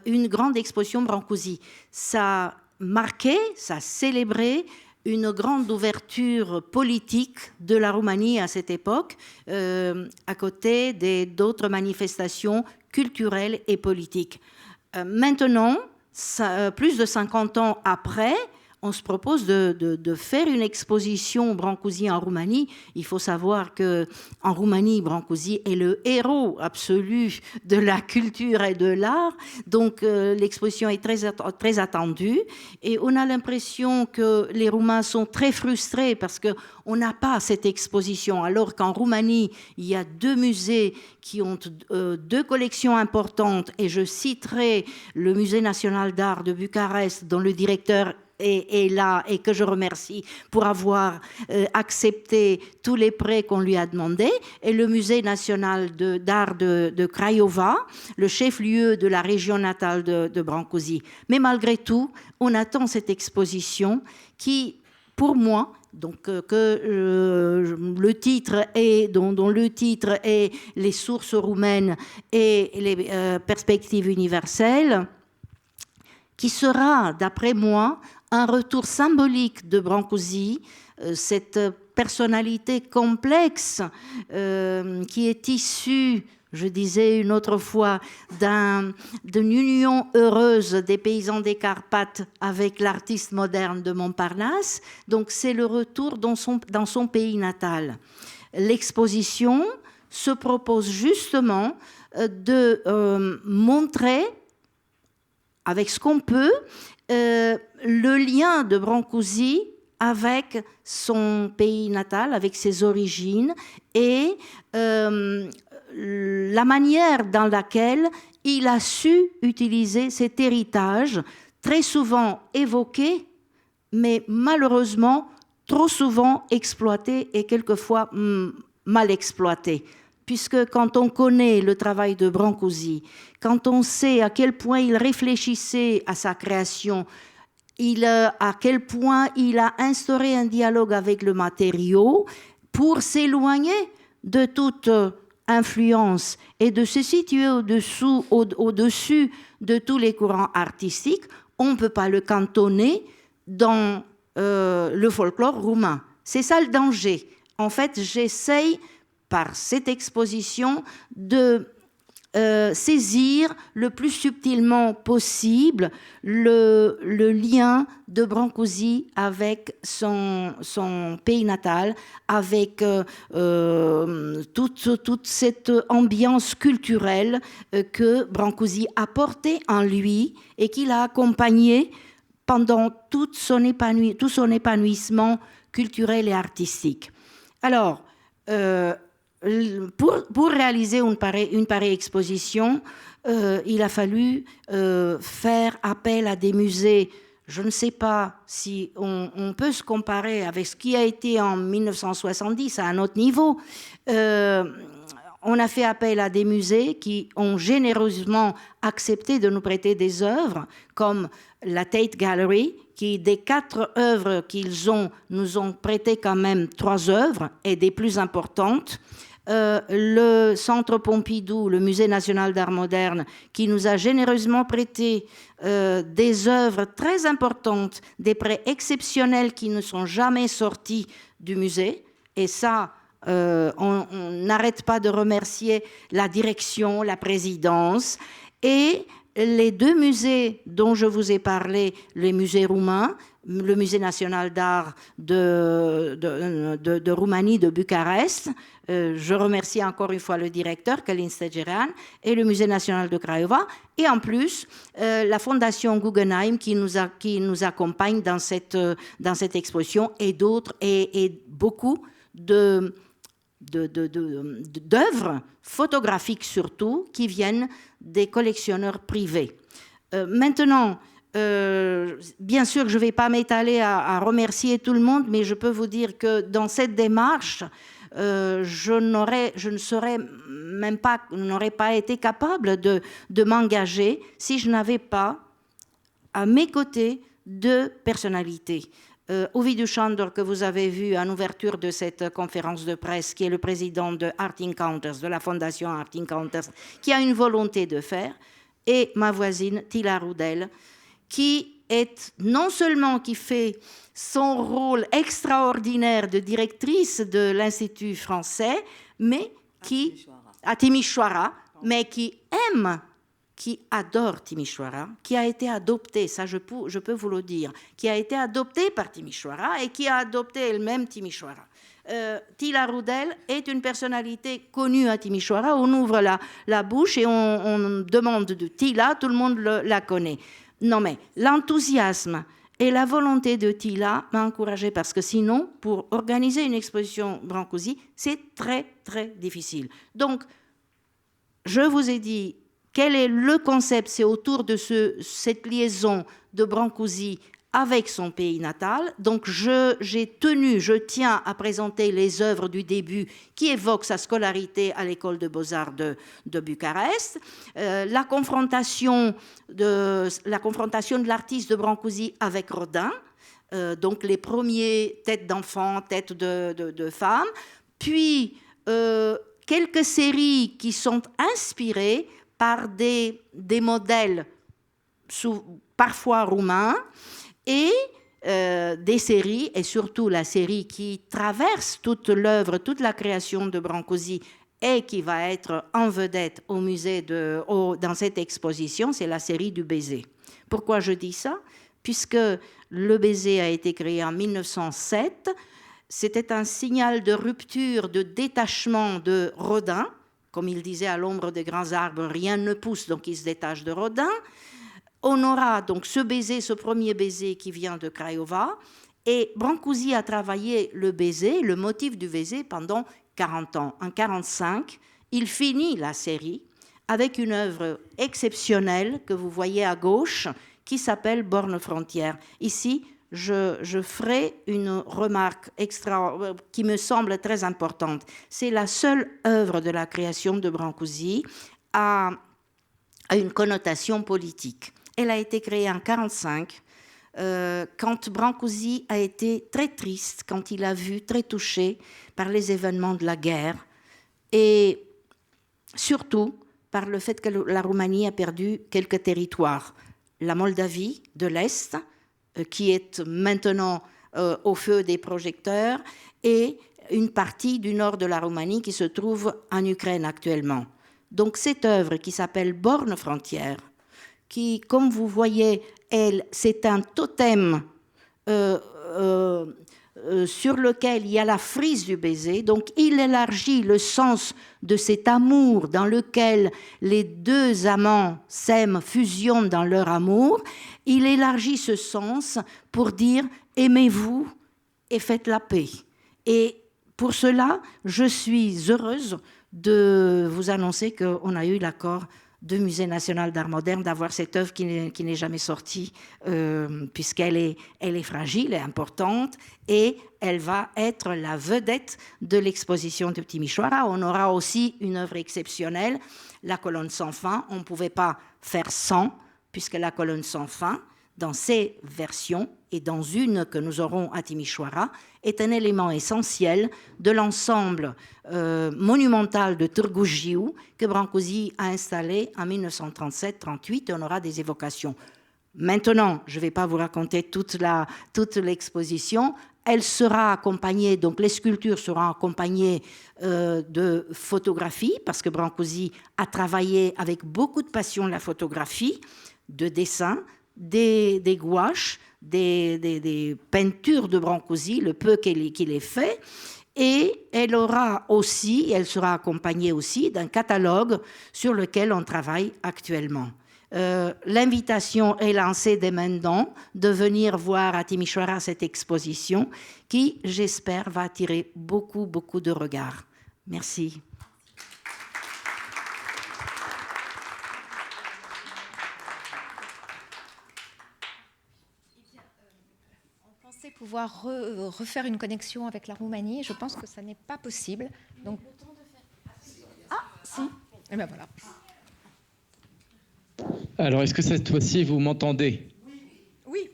une grande exposition Brancusi. Ça a marqué, ça a célébré une grande ouverture politique de la Roumanie à cette époque, à côté d'autres manifestations culturelles et politiques. Maintenant, plus de 50 ans après, on se propose de faire une exposition Brancusi en Roumanie. Il faut savoir qu'en Roumanie, Brancusi est le héros absolu de la culture et de l'art. Donc, l'exposition est très attendue. Et on a l'impression que les Roumains sont très frustrés parce qu'on n'a pas cette exposition. Alors qu'en Roumanie, il y a 2 musées qui ont 2 collections importantes. Et je citerai le Musée national d'art de Bucarest, dont le directeur est là et que je remercie pour avoir accepté tous les prêts qu'on lui a demandés, et le Musée national d'art de Craiova, le chef-lieu de la région natale de Brancusi. Mais malgré tout, on attend cette exposition qui, pour moi, donc le titre est, dont le titre est Les sources roumaines et les perspectives universelles, qui sera, d'après moi, un retour symbolique de Brancusi, cette personnalité complexe qui est issue, je disais une autre fois, d'une union heureuse des paysans des Carpates avec l'artiste moderne de Montparnasse. Donc c'est le retour dans son pays natal. L'exposition se propose justement de montrer, avec ce qu'on peut, le lien de Brancusi avec son pays natal, avec ses origines, et la manière dans laquelle il a su utiliser cet héritage, très souvent évoqué, mais malheureusement trop souvent exploité et quelquefois mal exploité. Puisque quand on connaît le travail de Brancusi, quand on sait à quel point il réfléchissait à sa création, à quel point il a instauré un dialogue avec le matériau pour s'éloigner de toute influence et de se situer au-dessus de tous les courants artistiques, on ne peut pas le cantonner dans le folklore roumain. C'est ça le danger. En fait, j'essaye, par cette exposition, de saisir le plus subtilement possible le lien de Brancusi avec son pays natal, avec toute cette ambiance culturelle que Brancusi a portée en lui et qu'il a accompagné pendant tout son épanouissement culturel et artistique. Alors, pour réaliser une pareille exposition, il a fallu faire appel à des musées. Je ne sais pas si on peut se comparer avec ce qui a été en 1970 à un autre niveau. On a fait appel à des musées qui ont généreusement accepté de nous prêter des œuvres, comme la Tate Gallery, qui, des 4 œuvres qu'ils nous ont prêté quand même 3 œuvres, et des plus importantes. Le Centre Pompidou, le Musée national d'art moderne, qui nous a généreusement prêté des œuvres très importantes, des prêts exceptionnels qui ne sont jamais sortis du musée. Et ça, on n'arrête pas de remercier la direction, la présidence. Et les 2 musées dont je vous ai parlé, les musées roumains, le Musée national d'art de Roumanie, de Bucarest, je remercie encore une fois le directeur, Călin Stegerean, et le Musée national de Craiova, et en plus, la Fondation Guggenheim qui nous accompagne dans cette exposition, et d'autres, et beaucoup d'œuvres photographiques surtout, qui viennent des collectionneurs privés. Maintenant, bien sûr que je ne vais pas m'étaler à remercier tout le monde, mais je peux vous dire que dans cette démarche, je n'aurais pas été capable de m'engager si je n'avais pas à mes côtés 2 personnalités. Ovidiu Sándor, que vous avez vu en ouverture de cette conférence de presse, qui est le président de Art Encounters, de la fondation Art Encounters, qui a une volonté de faire, et ma voisine Tila Rudel, qui est non seulement qui fait son rôle extraordinaire de directrice de l'Institut français, mais qui, à Timișoara, mais qui aime, qui adore Timișoara, qui a été adoptée, ça je peux vous le dire, qui a été adoptée par Timișoara et qui a adopté elle-même Timișoara. Tila Rudel est une personnalité connue à Timișoara. On ouvre la bouche et on demande de Tila, tout le monde la connaît. Non mais l'enthousiasme et la volonté de Tila m'a encouragée, parce que sinon, pour organiser une exposition Brancusi, c'est très très difficile. Donc, je vous ai dit, quel est le concept? C'est autour de cette liaison de Brancusi avec son pays natal. Donc je tiens à présenter les œuvres du début qui évoquent sa scolarité à l'école de beaux-arts de Bucarest, la confrontation de l'artiste de Brancusi avec Rodin, donc les premiers têtes d'enfants, têtes de femmes, puis quelques séries qui sont inspirées par des modèles parfois roumains, et des séries, et surtout la série qui traverse toute l'œuvre, toute la création de Brancusi et qui va être en vedette au musée dans cette exposition, c'est la série du baiser. Pourquoi je dis ça? Puisque le baiser a été créé en 1907, c'était un signal de rupture, de détachement de Rodin. Comme il disait, à l'ombre des grands arbres, rien ne pousse, donc il se détache de Rodin. On aura donc ce premier baiser qui vient de Craiova, et Brancusi a travaillé le baiser, le motif du baiser pendant 40 ans. En 1945, il finit la série avec une œuvre exceptionnelle que vous voyez à gauche, qui s'appelle Bornes frontières. Ici, je ferai une remarque qui me semble très importante. C'est la seule œuvre de la création de Brancusi à une connotation politique. Elle a été créée en 1945, quand Brancusi a été très triste, quand il a vu, très touché par les événements de la guerre, et surtout par le fait que la Roumanie a perdu quelques territoires. La Moldavie de l'Est, qui est maintenant au feu des projecteurs, et une partie du nord de la Roumanie qui se trouve en Ukraine actuellement. Donc cette œuvre qui s'appelle Bornes frontières, qui, comme vous voyez, c'est un totem sur lequel il y a la frise du baiser. Donc, il élargit le sens de cet amour dans lequel les deux amants s'aiment, fusionnent dans leur amour. Il élargit ce sens pour dire « aimez-vous et faites la paix ». Et pour cela, je suis heureuse de vous annoncer qu'on a eu l'accord du Musée national d'art moderne d'avoir cette œuvre qui n'est jamais sortie, puisqu'elle est fragile et importante, et elle va être la vedette de l'exposition de Timișoara. On aura aussi une œuvre exceptionnelle, la colonne sans fin. On ne pouvait pas faire sans, puisque la colonne sans fin, dans ces versions, et dans une que nous aurons à Timișoara, est un élément essentiel de l'ensemble monumental de Târgu Jiu que Brancusi a installé en 1937-38. On aura des évocations. Maintenant, je ne vais pas vous raconter toute l'exposition. Elle sera accompagnée, donc les sculptures seront accompagnées de photographies, parce que Brancusi a travaillé avec beaucoup de passion la photographie, de dessins, des gouaches, des peintures de Brancusi, le peu qu'il ait fait, et elle sera accompagnée aussi d'un catalogue sur lequel on travaille actuellement. L'invitation est lancée dès maintenant de venir voir à Timișoara cette exposition qui, j'espère, va attirer beaucoup, beaucoup de regards. Merci. Pouvoir refaire une connexion avec la Roumanie. Je pense que ça n'est pas possible. Donc... Ah, si. Et bien voilà. Alors, est-ce que cette fois-ci, vous m'entendez? Oui.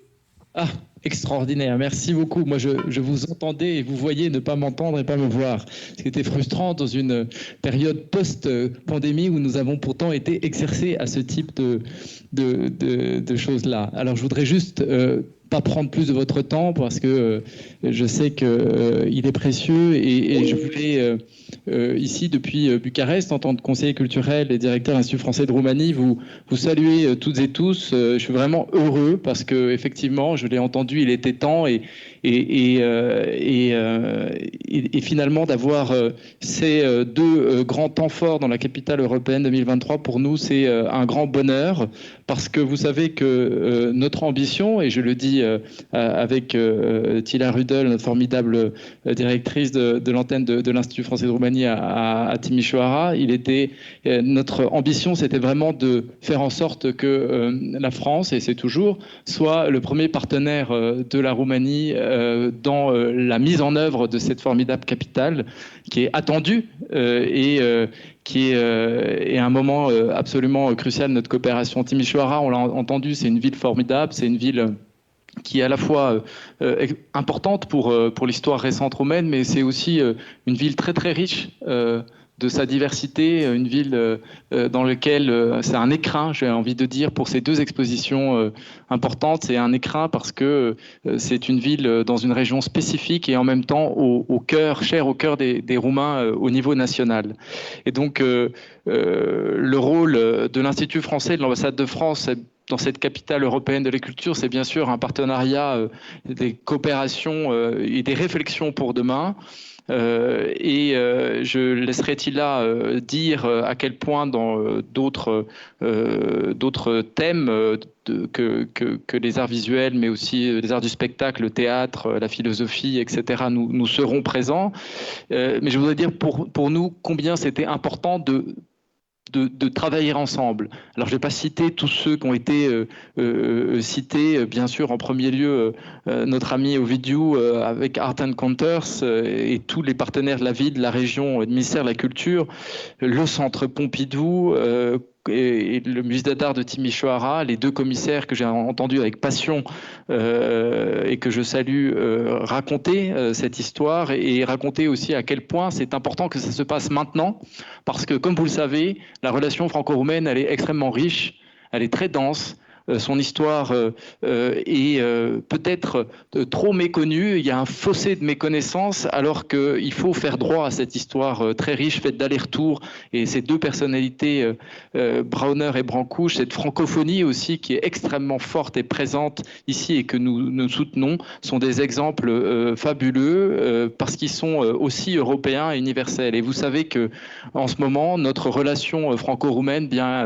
Ah, extraordinaire. Merci beaucoup. Moi, je vous entendais et vous voyez ne pas m'entendre et pas me voir. Ce qui était frustrant dans une période post-pandémie où nous avons pourtant été exercés à ce type de choses-là. Alors, je voudrais juste... pas prendre plus de votre temps parce que je sais qu'il est précieux et je voulais ici depuis Bucarest en tant que conseiller culturel et directeur de l'Institut français de Roumanie vous saluer toutes et tous. Je suis vraiment heureux parce que effectivement je l'ai entendu, il était temps et et finalement d'avoir ces deux grands temps forts dans la capitale européenne 2023, pour nous, c'est un grand bonheur, parce que vous savez que notre ambition, et je le dis avec Tila Rudel, notre formidable directrice de l'antenne de l'Institut français de Roumanie à Timișoara, notre ambition, c'était vraiment de faire en sorte que la France, et c'est toujours, soit le premier partenaire de la Roumanie dans la mise en œuvre de cette formidable capitale qui est attendue et qui est un moment absolument crucial de notre coopération. Timișoara, on l'a entendu, c'est une ville formidable, c'est une ville qui est à la fois importante pour l'histoire récente roumaine, mais c'est aussi une ville très très riche de sa diversité, une ville dans laquelle c'est un écrin, j'ai envie de dire, pour ces deux expositions importantes. C'est un écrin parce que c'est une ville dans une région spécifique et en même temps au cœur, chère au cœur des Roumains au niveau national. Et donc le rôle de l'Institut français, de l'ambassade de France dans cette capitale européenne de la culture, c'est bien sûr un partenariat, des coopérations et des réflexions pour demain. Je laisserai Tila dire à quel point dans d'autres thèmes que les arts visuels, mais aussi les arts du spectacle, le théâtre, la philosophie, etc., nous serons présents. Mais je voudrais dire pour nous combien c'était important de travailler ensemble. Alors, je ne vais pas citer tous ceux qui ont été cités, bien sûr, en premier lieu, notre ami Ovidiu avec Art Encounters et tous les partenaires de la ville, de la région, du ministère de la Culture, le Centre Pompidou, et le musée d'art de Timișoara, les deux commissaires que j'ai entendus avec passion et que je salue raconter cette histoire et raconter aussi à quel point c'est important que ça se passe maintenant, parce que comme vous le savez, la relation franco-roumaine, elle est extrêmement riche, elle est très dense. Son histoire est peut-être trop méconnue. Il y a un fossé de méconnaissance, alors qu'il faut faire droit à cette histoire très riche, faite d'allers-retours. Et ces deux personnalités, Brauner et Brancouche, cette francophonie aussi qui est extrêmement forte et présente ici et que nous soutenons, sont des exemples fabuleux parce qu'ils sont aussi européens et universels. Et vous savez que en ce moment, notre relation franco-roumaine, bien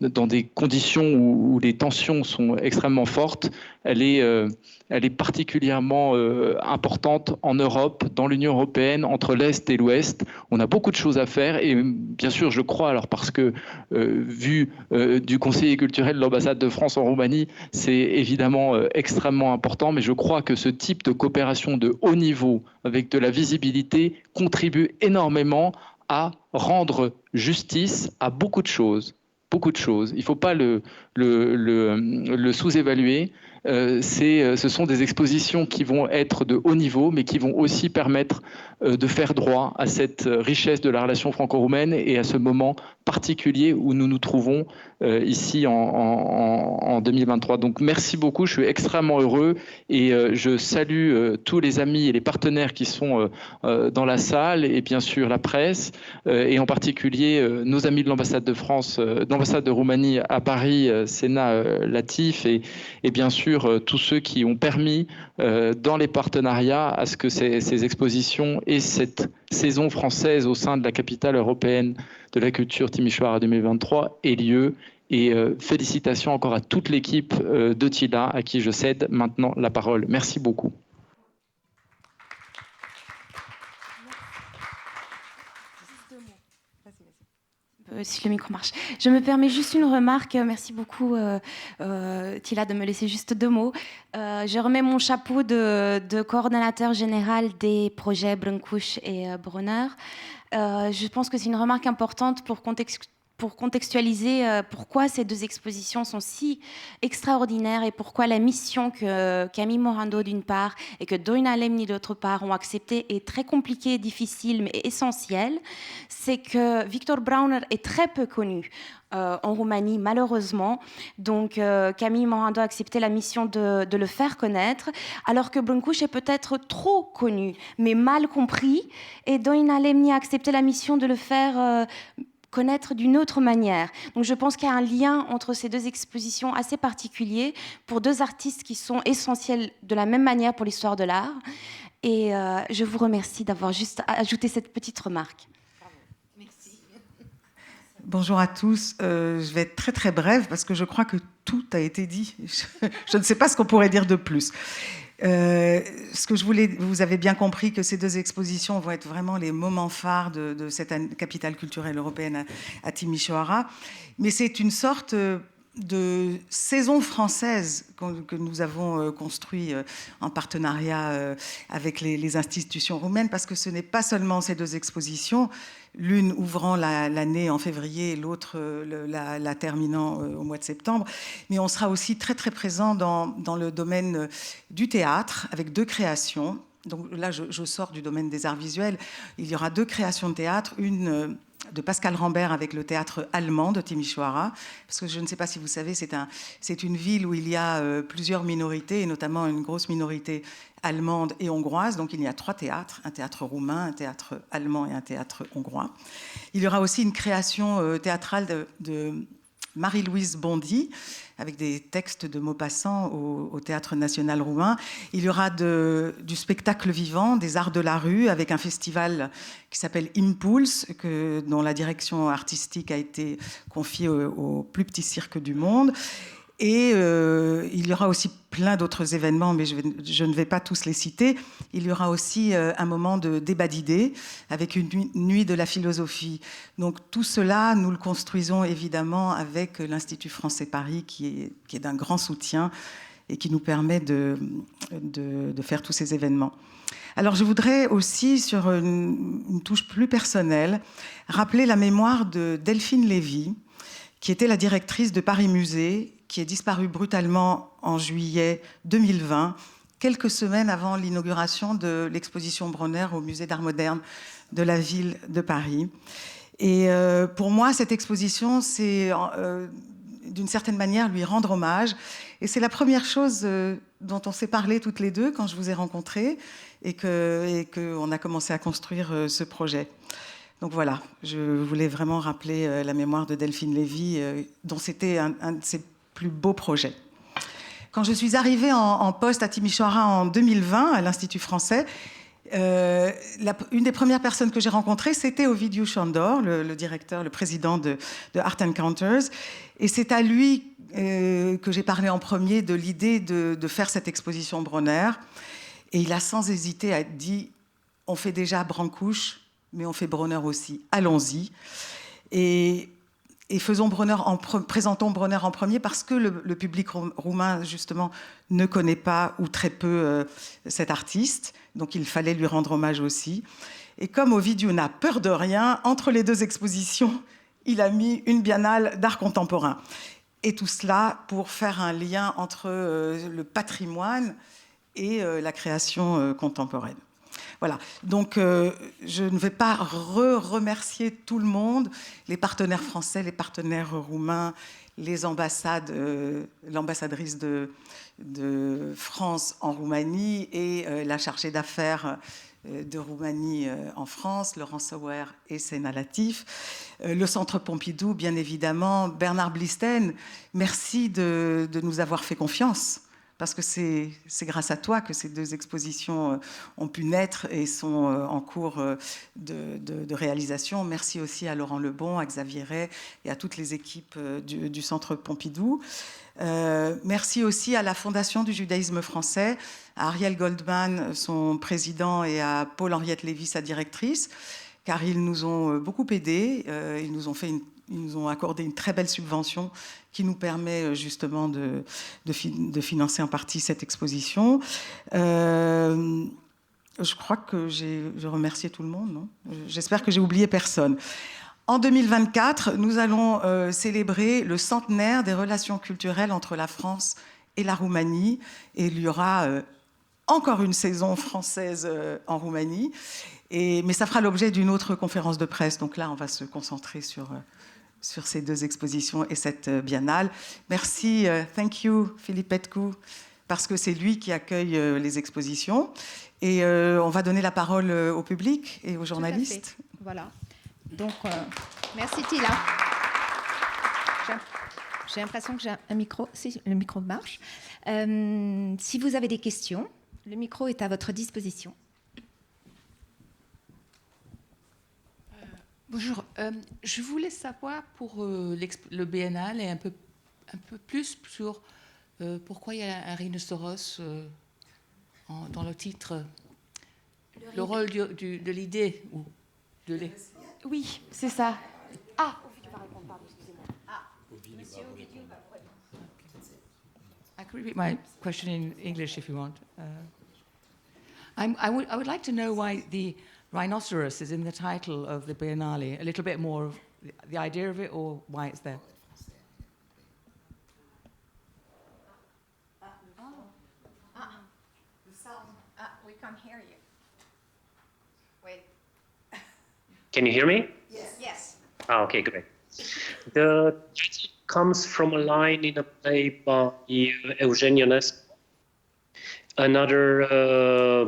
dans des conditions où les tensions sont extrêmement fortes, elle est particulièrement importante en Europe, dans l'Union européenne, entre l'Est et l'Ouest. On a beaucoup de choses à faire et bien sûr, je crois, alors parce que vu du conseiller culturel de l'ambassade de France en Roumanie, c'est évidemment extrêmement important, mais je crois que ce type de coopération de haut niveau, avec de la visibilité, contribue énormément à rendre justice à beaucoup de choses. Beaucoup de choses. Il ne faut pas le sous-évaluer. Ce sont des expositions qui vont être de haut niveau, mais qui vont aussi permettre de faire droit à cette richesse de la relation franco-roumaine et à ce moment particulier où nous nous trouvons ici en 2023. Donc merci beaucoup, je suis extrêmement heureux et je salue tous les amis et les partenaires qui sont dans la salle et bien sûr la presse et en particulier nos amis de l'ambassade de France, de l'ambassade de Roumanie à Paris, Sénat Latif et bien sûr tous ceux qui ont permis dans les partenariats à ce que ces expositions et cette saison française au sein de la capitale européenne de la culture Timișoara 2023 ait lieu. Et félicitations encore à toute l'équipe de Tila à qui je cède maintenant la parole. Merci beaucoup. Si le micro marche. Je me permets juste une remarque. Merci beaucoup, Tila, de me laisser juste 2 mots. Je remets mon chapeau de coordonnateur général des projets Brancouche et Brauner. Je pense que c'est une remarque importante pour contextualiser pourquoi ces 2 expositions sont si extraordinaires et pourquoi la mission que Camille Morando d'une part et que Doina Lemni d'autre part ont acceptée est très compliquée, difficile mais essentielle. C'est que Victor Brauner est très peu connu en Roumanie, malheureusement. Donc Camille Morando a accepté la mission de le faire connaître, alors que Brancouche est peut-être trop connu, mais mal compris. Et Doina Lemni a accepté la mission de le faire connaître d'une autre manière. Donc je pense qu'il y a un lien entre ces deux expositions assez particulier pour deux artistes qui sont essentiels de la même manière pour l'histoire de l'art. Et je vous remercie d'avoir juste ajouté cette petite remarque. Bonjour à tous. Je vais être très très brève parce que je crois que tout a été dit. Je ne sais pas ce qu'on pourrait dire de plus. Ce que je voulais, vous avez bien compris que ces deux expositions vont être vraiment les moments phares de cette capitale culturelle européenne à Timișoara. Mais c'est une sorte de saison française que nous avons construit en partenariat avec les institutions roumaines, parce que ce n'est pas seulement ces deux expositions, l'une ouvrant l'année en février et l'autre la terminant au mois de septembre, mais on sera aussi très très présent dans le domaine du théâtre avec deux créations. Donc là, je sors du domaine des arts visuels. Il y aura deux créations de théâtre, une de Pascal Rambert avec le théâtre allemand de Timișoara, parce que je ne sais pas si vous savez, c'est une ville où il y a plusieurs minorités, et notamment une grosse minorité allemande et hongroise. Donc il y a trois théâtres, un théâtre roumain, un théâtre allemand et un théâtre hongrois. Il y aura aussi une création théâtrale de Marie-Louise Bondy, avec des textes de Maupassant au Théâtre national roumain. Il y aura du spectacle vivant, des arts de la rue, avec un festival qui s'appelle Impulse, dont la direction artistique a été confiée au plus petit cirque du monde. Et il y aura aussi plein d'autres événements, mais je ne vais pas tous les citer. Il y aura aussi un moment de débat d'idées avec une nuit de la philosophie. Donc tout cela, nous le construisons évidemment avec l'Institut français Paris, qui est d'un grand soutien et qui nous permet de faire tous ces événements. Alors je voudrais aussi, sur une touche plus personnelle, rappeler la mémoire de Delphine Lévy, qui était la directrice de Paris Musée, qui est disparue brutalement en juillet 2020, quelques semaines avant l'inauguration de l'exposition Bronner au Musée d'Art moderne de la ville de Paris. Et pour moi, cette exposition, c'est d'une certaine manière lui rendre hommage. Et c'est la première chose dont on s'est parlé toutes les deux quand je vous ai rencontrés et qu'on a commencé à construire ce projet. Donc voilà, je voulais vraiment rappeler la mémoire de Delphine Lévy, dont c'était un de ses plus beaux projets. Quand je suis arrivée en poste à Timișoara en 2020, à l'Institut français, une des premières personnes que j'ai rencontrées, c'était Ovidiu Sándor, le directeur, le président de Art Encounters. Et c'est à lui que j'ai parlé en premier de l'idée de faire cette exposition Bronner. Et il a sans hésiter dit « On fait déjà Brancusi, mais on fait Bronner aussi. Allons-y. » Et faisons Bronner présentons Bronner en premier parce que le public roumain, justement, ne connaît pas ou très peu cet artiste. Donc, il fallait lui rendre hommage aussi. Et comme Ovidiu n'a peur de rien, entre les deux expositions, il a mis une biennale d'art contemporain. Et tout cela pour faire un lien entre le patrimoine et la création contemporaine. Voilà, donc je ne vais pas remercier tout le monde, les partenaires français, les partenaires roumains, les ambassades, l'ambassadrice de France en Roumanie et la chargée d'affaires de Roumanie en France, Laurent Sauer et Séna Latif, le Centre Pompidou, bien évidemment, Bernard Blisten, merci de nous avoir fait confiance. Parce que c'est grâce à toi que ces deux expositions ont pu naître et sont en cours de réalisation. Merci aussi à Laurent Lebon, à Xavier Ray et à toutes les équipes du Centre Pompidou. Merci aussi à la Fondation du judaïsme français, à Ariel Goldman, son président, et à Paul-Henriette Lévy, sa directrice, car ils nous ont beaucoup aidés. Ils nous ont accordé une très belle subvention qui nous permet justement de financer en partie cette exposition. Je crois que j'ai remercié tout le monde, non ? J'espère que j'ai oublié personne. En 2024, nous allons célébrer le centenaire des relations culturelles entre la France et la Roumanie. Et il y aura encore une saison française en Roumanie. Mais ça fera l'objet d'une autre conférence de presse. Donc là, on va se concentrer sur ces deux expositions et cette biennale. Merci, thank you, Philippe Petcu, parce que c'est lui qui accueille les expositions. Et on va donner la parole au public et aux journalistes. Voilà. Donc... Merci Tila. J'ai l'impression que j'ai un micro. Si le micro marche. Si vous avez des questions, le micro est à votre disposition. Bonjour. Je voulais savoir pour le Biennale et un peu plus sur pourquoi il y a un rhinocéros dans le titre. Le rôle de l'idée ou de l'idée. Oui, c'est ça. Ah, Ovidio va répondre, pardon, excusez-moi. Monsieur Ovidio va répondre. I could repeat my question in English if you want. I would like to know why the rhinoceros is in the title of the Biennale. A little bit more of the idea of it or why it's there. We can't hear you. Wait. Can you hear me? Yes. Ah, okay, great. The title comes from a line in a play by Eugen Ionescu, another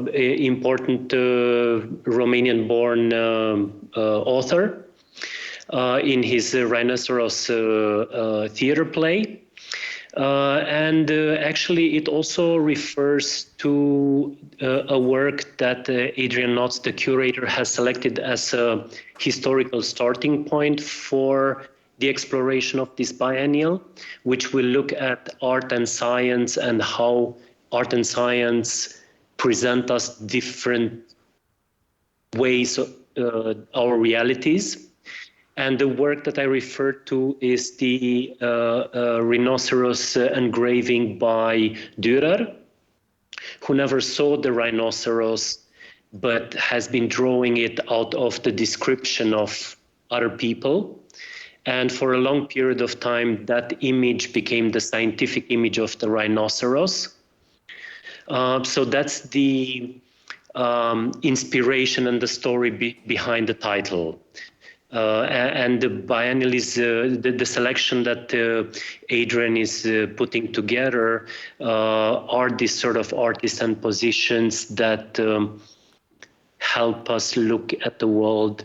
important Romanian-born author, in his Rhinoceros theater play. Actually, it also refers to a work that Adrian Knotts, the curator, has selected as a historical starting point for the exploration of this biennial, which will look at art and science and how art and science present us different ways of our realities. And the work that I referred to is the rhinoceros engraving by Dürer, who never saw the rhinoceros, but has been drawing it out of the description of other people. And for a long period of time, that image became the scientific image of the rhinoceros. So that's the inspiration and the story behind the title. And the biennial is the selection that Adrian is putting together are these sort of artists and positions that help us look at the world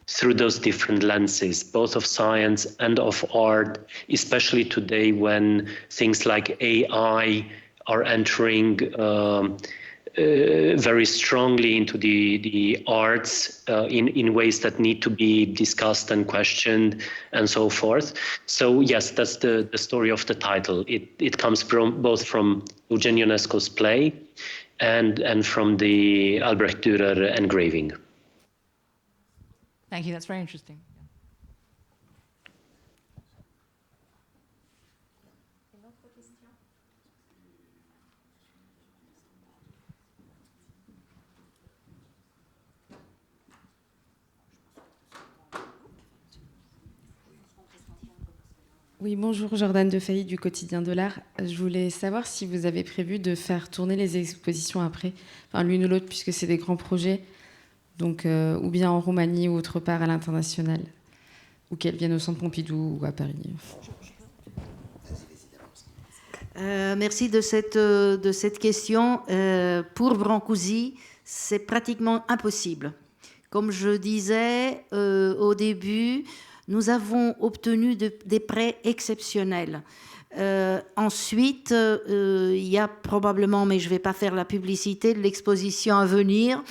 through those different lenses, both of science and of art, especially today when things like AI are entering very strongly into the arts in ways that need to be discussed and questioned and so forth. So yes, that's the story of the title. It comes from both from Eugen Ionescu's play and from the Albrecht Dürer engraving. Thank you, that's very interesting. Oui, bonjour, Jordan Defailly du Quotidien de l'Art. Je voulais savoir si vous avez prévu de faire tourner les expositions après, enfin l'une ou l'autre, puisque c'est des grands projets, donc ou bien en Roumanie ou autre part à l'international, ou qu'elles viennent au Centre Pompidou ou à Paris. Merci de cette question. Pour Brancusi, c'est pratiquement impossible. Comme je disais au début, nous avons obtenu des prêts exceptionnels. Ensuite, il y a probablement, mais je ne vais pas faire la publicité, de l'exposition à venir.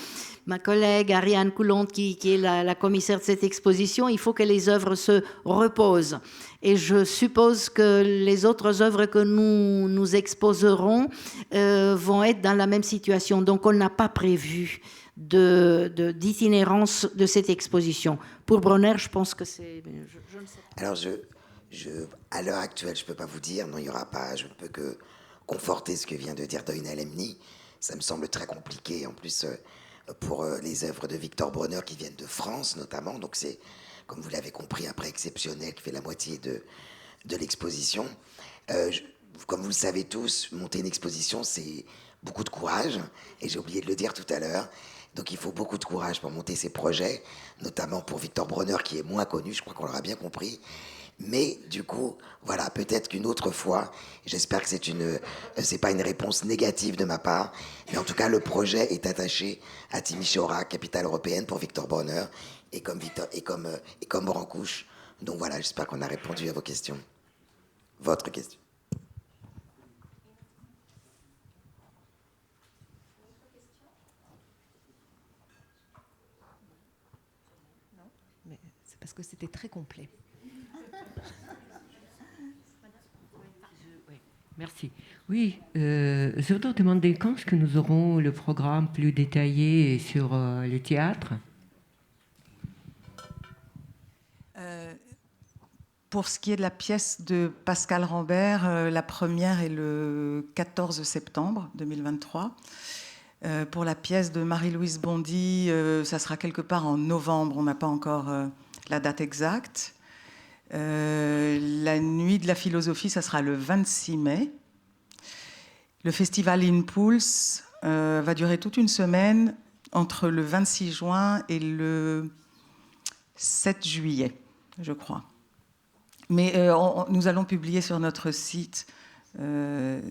Ma collègue Ariane Coulonde, qui est la commissaire de cette exposition, il faut que les œuvres se reposent. Et je suppose que les autres œuvres que nous exposerons vont être dans la même situation. Donc, on n'a pas prévu d'itinérance de cette exposition. Pour Bronner, je pense que c'est... Je ne sais pas. Alors, à l'heure actuelle, je ne peux pas vous dire, non, il n'y aura pas, je ne peux que conforter ce que vient de dire Doina Lemni. Ça me semble très compliqué, en plus, pour les œuvres de Victor Bronner qui viennent de France, notamment. Donc, c'est, comme vous l'avez compris, un prêt exceptionnel qui fait la moitié de l'exposition. Comme vous le savez tous, monter une exposition, c'est beaucoup de courage, et j'ai oublié de le dire tout à l'heure. Donc il faut beaucoup de courage pour monter ces projets, notamment pour Victor Bronner qui est moins connu, je crois qu'on l'aura bien compris. Mais du coup, voilà, peut-être qu'une autre fois, j'espère que c'est pas une réponse négative de ma part, mais en tout cas le projet est attaché à Timișoara, capitale européenne pour Victor Bronner, et comme Brancusi, Donc voilà, j'espère qu'on a répondu à vos questions. Votre question. Non, mais c'est parce que c'était très complet. Merci. Oui, je voudrais demander quand est-ce que nous aurons le programme plus détaillé sur le théâtre? Pour ce qui est de la pièce de Pascal Rambert, la première est le 14 septembre 2023. Pour la pièce de Marie-Louise Bondy, ça sera quelque part en novembre, on n'a pas encore la date exacte. La nuit de la philosophie, ça sera le 26 mai. Le festival Impulse va durer toute une semaine entre le 26 juin et le 7 juillet, je crois. Mais nous allons publier sur notre site le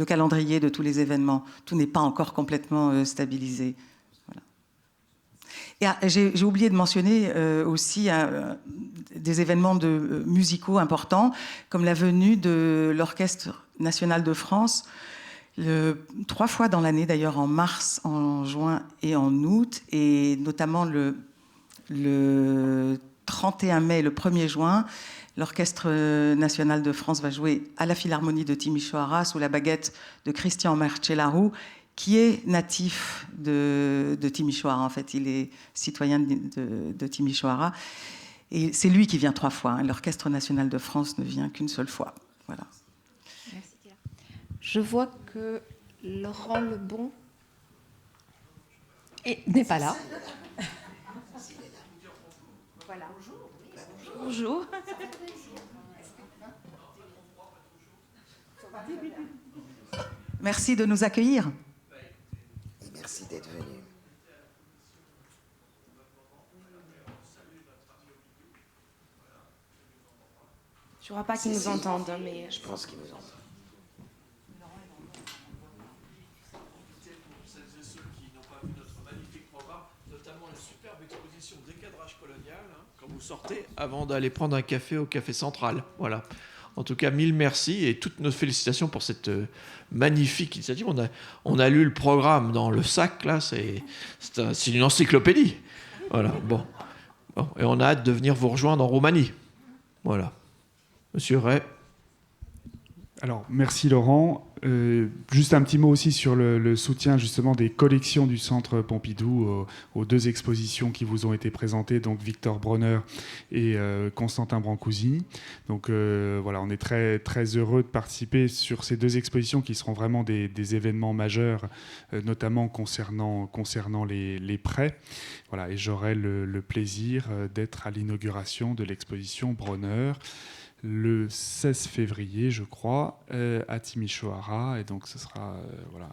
calendrier de tous les événements. Tout n'est pas encore complètement stabilisé. Voilà. Et j'ai oublié de mentionner aussi des événements musicaux importants, comme la venue de l'Orchestre national de France, 3 fois dans l'année d'ailleurs, en mars, en juin et en août, et notamment le 31 mai et le 1er juin, l'Orchestre national de France va jouer à la Philharmonie de Timișoara sous la baguette de Cristian Marcelaru, qui est natif de Timișoara. En fait, il est citoyen de Timișoara. Et c'est lui qui vient 3 fois. Hein. L'Orchestre national de France ne vient qu'une seule fois. Voilà. Merci, Claire. Je vois que Laurent Lebon n'est pas là. Voilà. Bonjour. Merci de nous accueillir. Et merci d'être venu. Je ne crois pas qu'ils nous entendent, mais... Je pense qu'ils nous entendent. Quand vous sortez, avant d'aller prendre un café au Café Central. Voilà. En tout cas, 1000 merci et toutes nos félicitations pour cette magnifique initiative. On a lu le programme dans le sac, là, c'est une encyclopédie. Voilà, bon. Et on a hâte de venir vous rejoindre en Roumanie. Voilà. Monsieur Ray. Alors, merci Laurent. Juste un petit mot aussi sur le soutien justement des collections du Centre Pompidou aux 2 expositions qui vous ont été présentées, donc Victor Bronner et Constantin Brancusi. Donc voilà, on est très, très heureux de participer sur ces 2 expositions qui seront vraiment des événements majeurs, notamment concernant les prêts. Voilà, et j'aurai le plaisir d'être à l'inauguration de l'exposition Bronner le 16 février, je crois, à Timișoara. Et donc, ce sera voilà,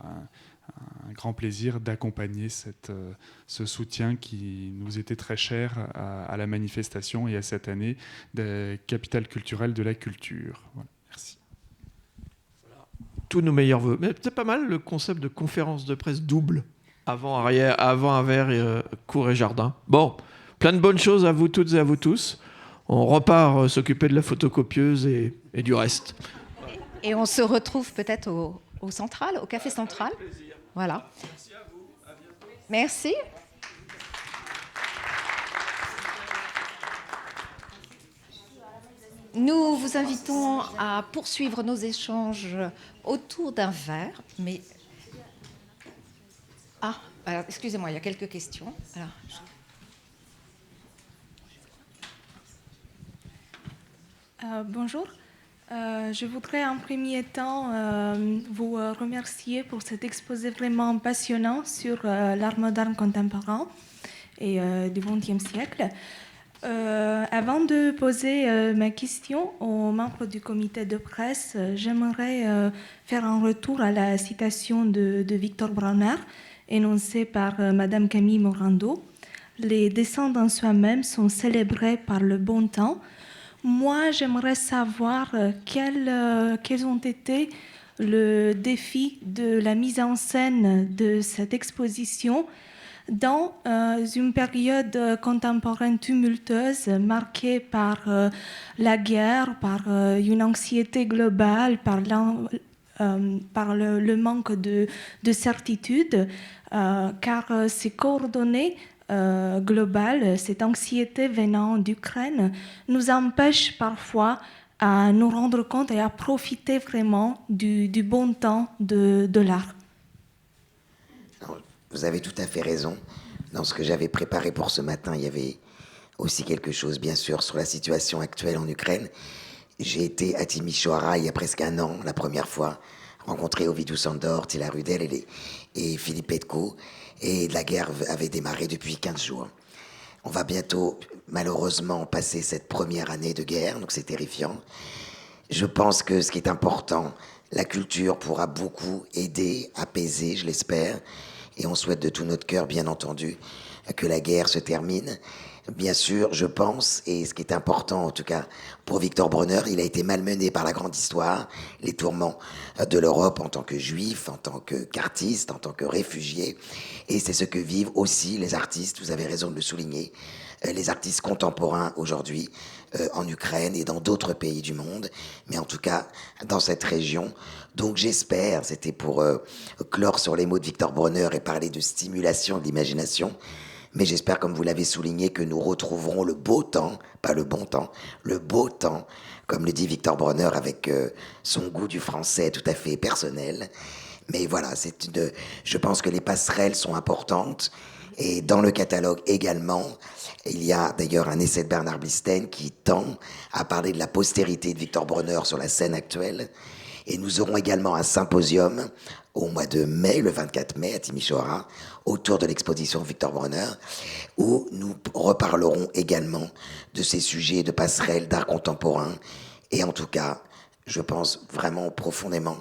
un grand plaisir d'accompagner ce soutien qui nous était très cher à la manifestation et à cette année de capitale culturelle de la culture. Voilà, merci. Voilà. Tous nos meilleurs voeux. Mais c'est pas mal le concept de conférence de presse double. Avant, arrière, avant, vers, cour et jardin. Bon, plein de bonnes choses à vous toutes et à vous tous. On repart s'occuper de la photocopieuse et du reste. Et on se retrouve peut-être au Central, au Café Central. Voilà. Merci à vous. À bientôt. Merci. Nous vous invitons à poursuivre nos échanges autour d'un verre, mais... Ah, alors, excusez-moi, il y a quelques questions. Alors, bonjour. Je voudrais en premier temps vous remercier pour cet exposé vraiment passionnant sur l'art moderne contemporain et du XXe siècle. Avant de poser ma question aux membres du comité de presse, j'aimerais faire un retour à la citation de Victor Bronner, énoncée par Madame Camille Morando. Les descendants soi-même sont célébrés par le bon temps. Moi, j'aimerais savoir quels ont été le défi de la mise en scène de cette exposition Dans une période contemporaine tumultueuse marquée par la guerre, par une anxiété globale, par le manque de certitude, car ces coordonnées globales, cette anxiété venant d'Ukraine, nous empêche parfois à nous rendre compte et à profiter vraiment du bon temps de l'art. Vous avez tout à fait raison. Dans ce que j'avais préparé pour ce matin, il y avait aussi quelque chose, bien sûr, sur la situation actuelle en Ukraine. J'ai été à Timișoara il y a presque un an, la première fois, rencontrer Ovidiu Sandor, Tila Rudel et Philippe Petko. Et la guerre avait démarré depuis 15 jours. On va bientôt, malheureusement, passer cette première année de guerre, donc c'est terrifiant. Je pense que ce qui est important, la culture pourra beaucoup aider, apaiser, je l'espère. Et on souhaite de tout notre cœur, bien entendu, que la guerre se termine. Bien sûr, je pense, et ce qui est important, en tout cas, pour Victor Bronner, il a été malmené par la grande histoire, les tourments de l'Europe en tant que juif, en tant qu'artiste, en tant que réfugié. Et c'est ce que vivent aussi les artistes, vous avez raison de le souligner, les artistes contemporains aujourd'hui en Ukraine et dans d'autres pays du monde, mais en tout cas dans cette région. Donc j'espère, c'était pour clore sur les mots de Victor Bronner et parler de stimulation de l'imagination, mais j'espère, comme vous l'avez souligné, que nous retrouverons le beau temps, pas le bon temps, le beau temps, comme le dit Victor Bronner avec son goût du français tout à fait personnel. Mais voilà, je pense que les passerelles sont importantes. Et dans le catalogue également, il y a d'ailleurs un essai de Bernard Blistein qui tend à parler de la postérité de Victor Bronner sur la scène actuelle. Et nous aurons également un symposium au mois de mai, le 24 mai, à Timișoara, autour de l'exposition Victor Bronner, où nous reparlerons également de ces sujets de passerelles d'art contemporain. Et en tout cas, je pense vraiment profondément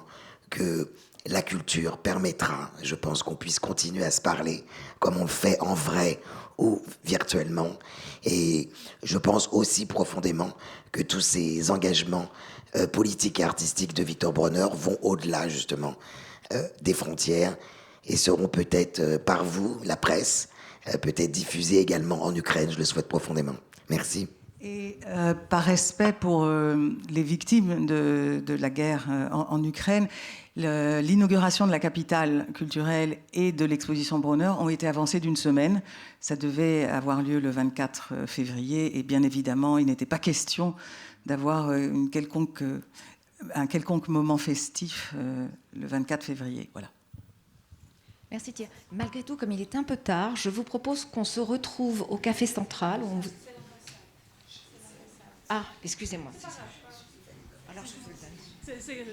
que la culture permettra, je pense, qu'on puisse continuer à se parler comme on le fait en vrai ou virtuellement. Et je pense aussi profondément que tous ces engagements politiques et artistiques de Victor Bronner vont au-delà, justement, des frontières et seront peut-être par vous, la presse, peut-être diffusés également en Ukraine. Je le souhaite profondément. Merci. Et par respect pour les victimes de la guerre en Ukraine, l'inauguration de la capitale culturelle et de l'exposition Bronner ont été avancées d'une semaine. Ça devait avoir lieu le 24 février et bien évidemment, il n'était pas question d'avoir un quelconque moment festif le 24 février. Voilà. Merci Thierry. Malgré tout, comme il est un peu tard, je vous propose qu'on se retrouve au Café Central. Ah, excusez-moi. Alors, je vous le donne.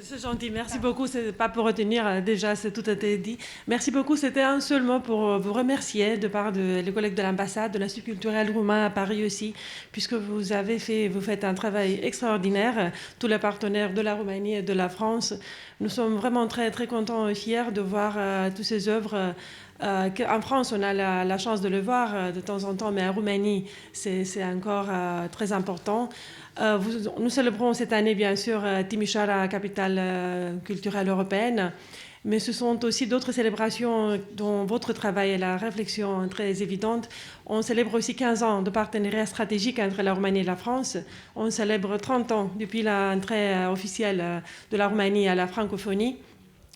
C'est gentil, merci beaucoup. C'est pas pour retenir, déjà, tout a été dit. Merci beaucoup. C'était un seul mot pour vous remercier de part des collègues de l'ambassade, de l'Institut culturel roumain à Paris aussi, puisque vous faites un travail extraordinaire. Tous les partenaires de la Roumanie et de la France, nous sommes vraiment très, très contents et fiers de voir toutes ces œuvres. En France, on a la chance de le voir de temps en temps, mais en Roumanie, c'est encore très important. Nous célébrons cette année, bien sûr, Timișoara, capitale culturelle européenne, mais ce sont aussi d'autres célébrations dont votre travail et la réflexion très évidente. On célèbre aussi 15 ans de partenariat stratégique entre la Roumanie et la France. On célèbre 30 ans depuis l'entrée officielle de la Roumanie à la francophonie.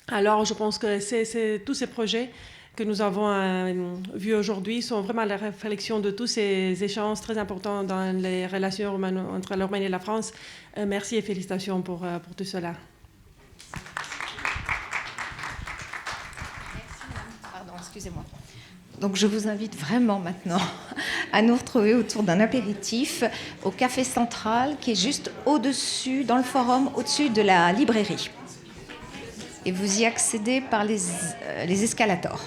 Alors, je pense que tous ces projets que nous avons vus aujourd'hui sont vraiment la réflexion de tous ces échanges très importants dans les relations entre la Roumanie et la France. Merci et félicitations pour tout cela. Pardon, excusez-moi. Donc je vous invite vraiment maintenant à nous retrouver autour d'un apéritif au Café Central qui est juste au-dessus, dans le forum, au-dessus de la librairie. Et vous y accédez par les escalators.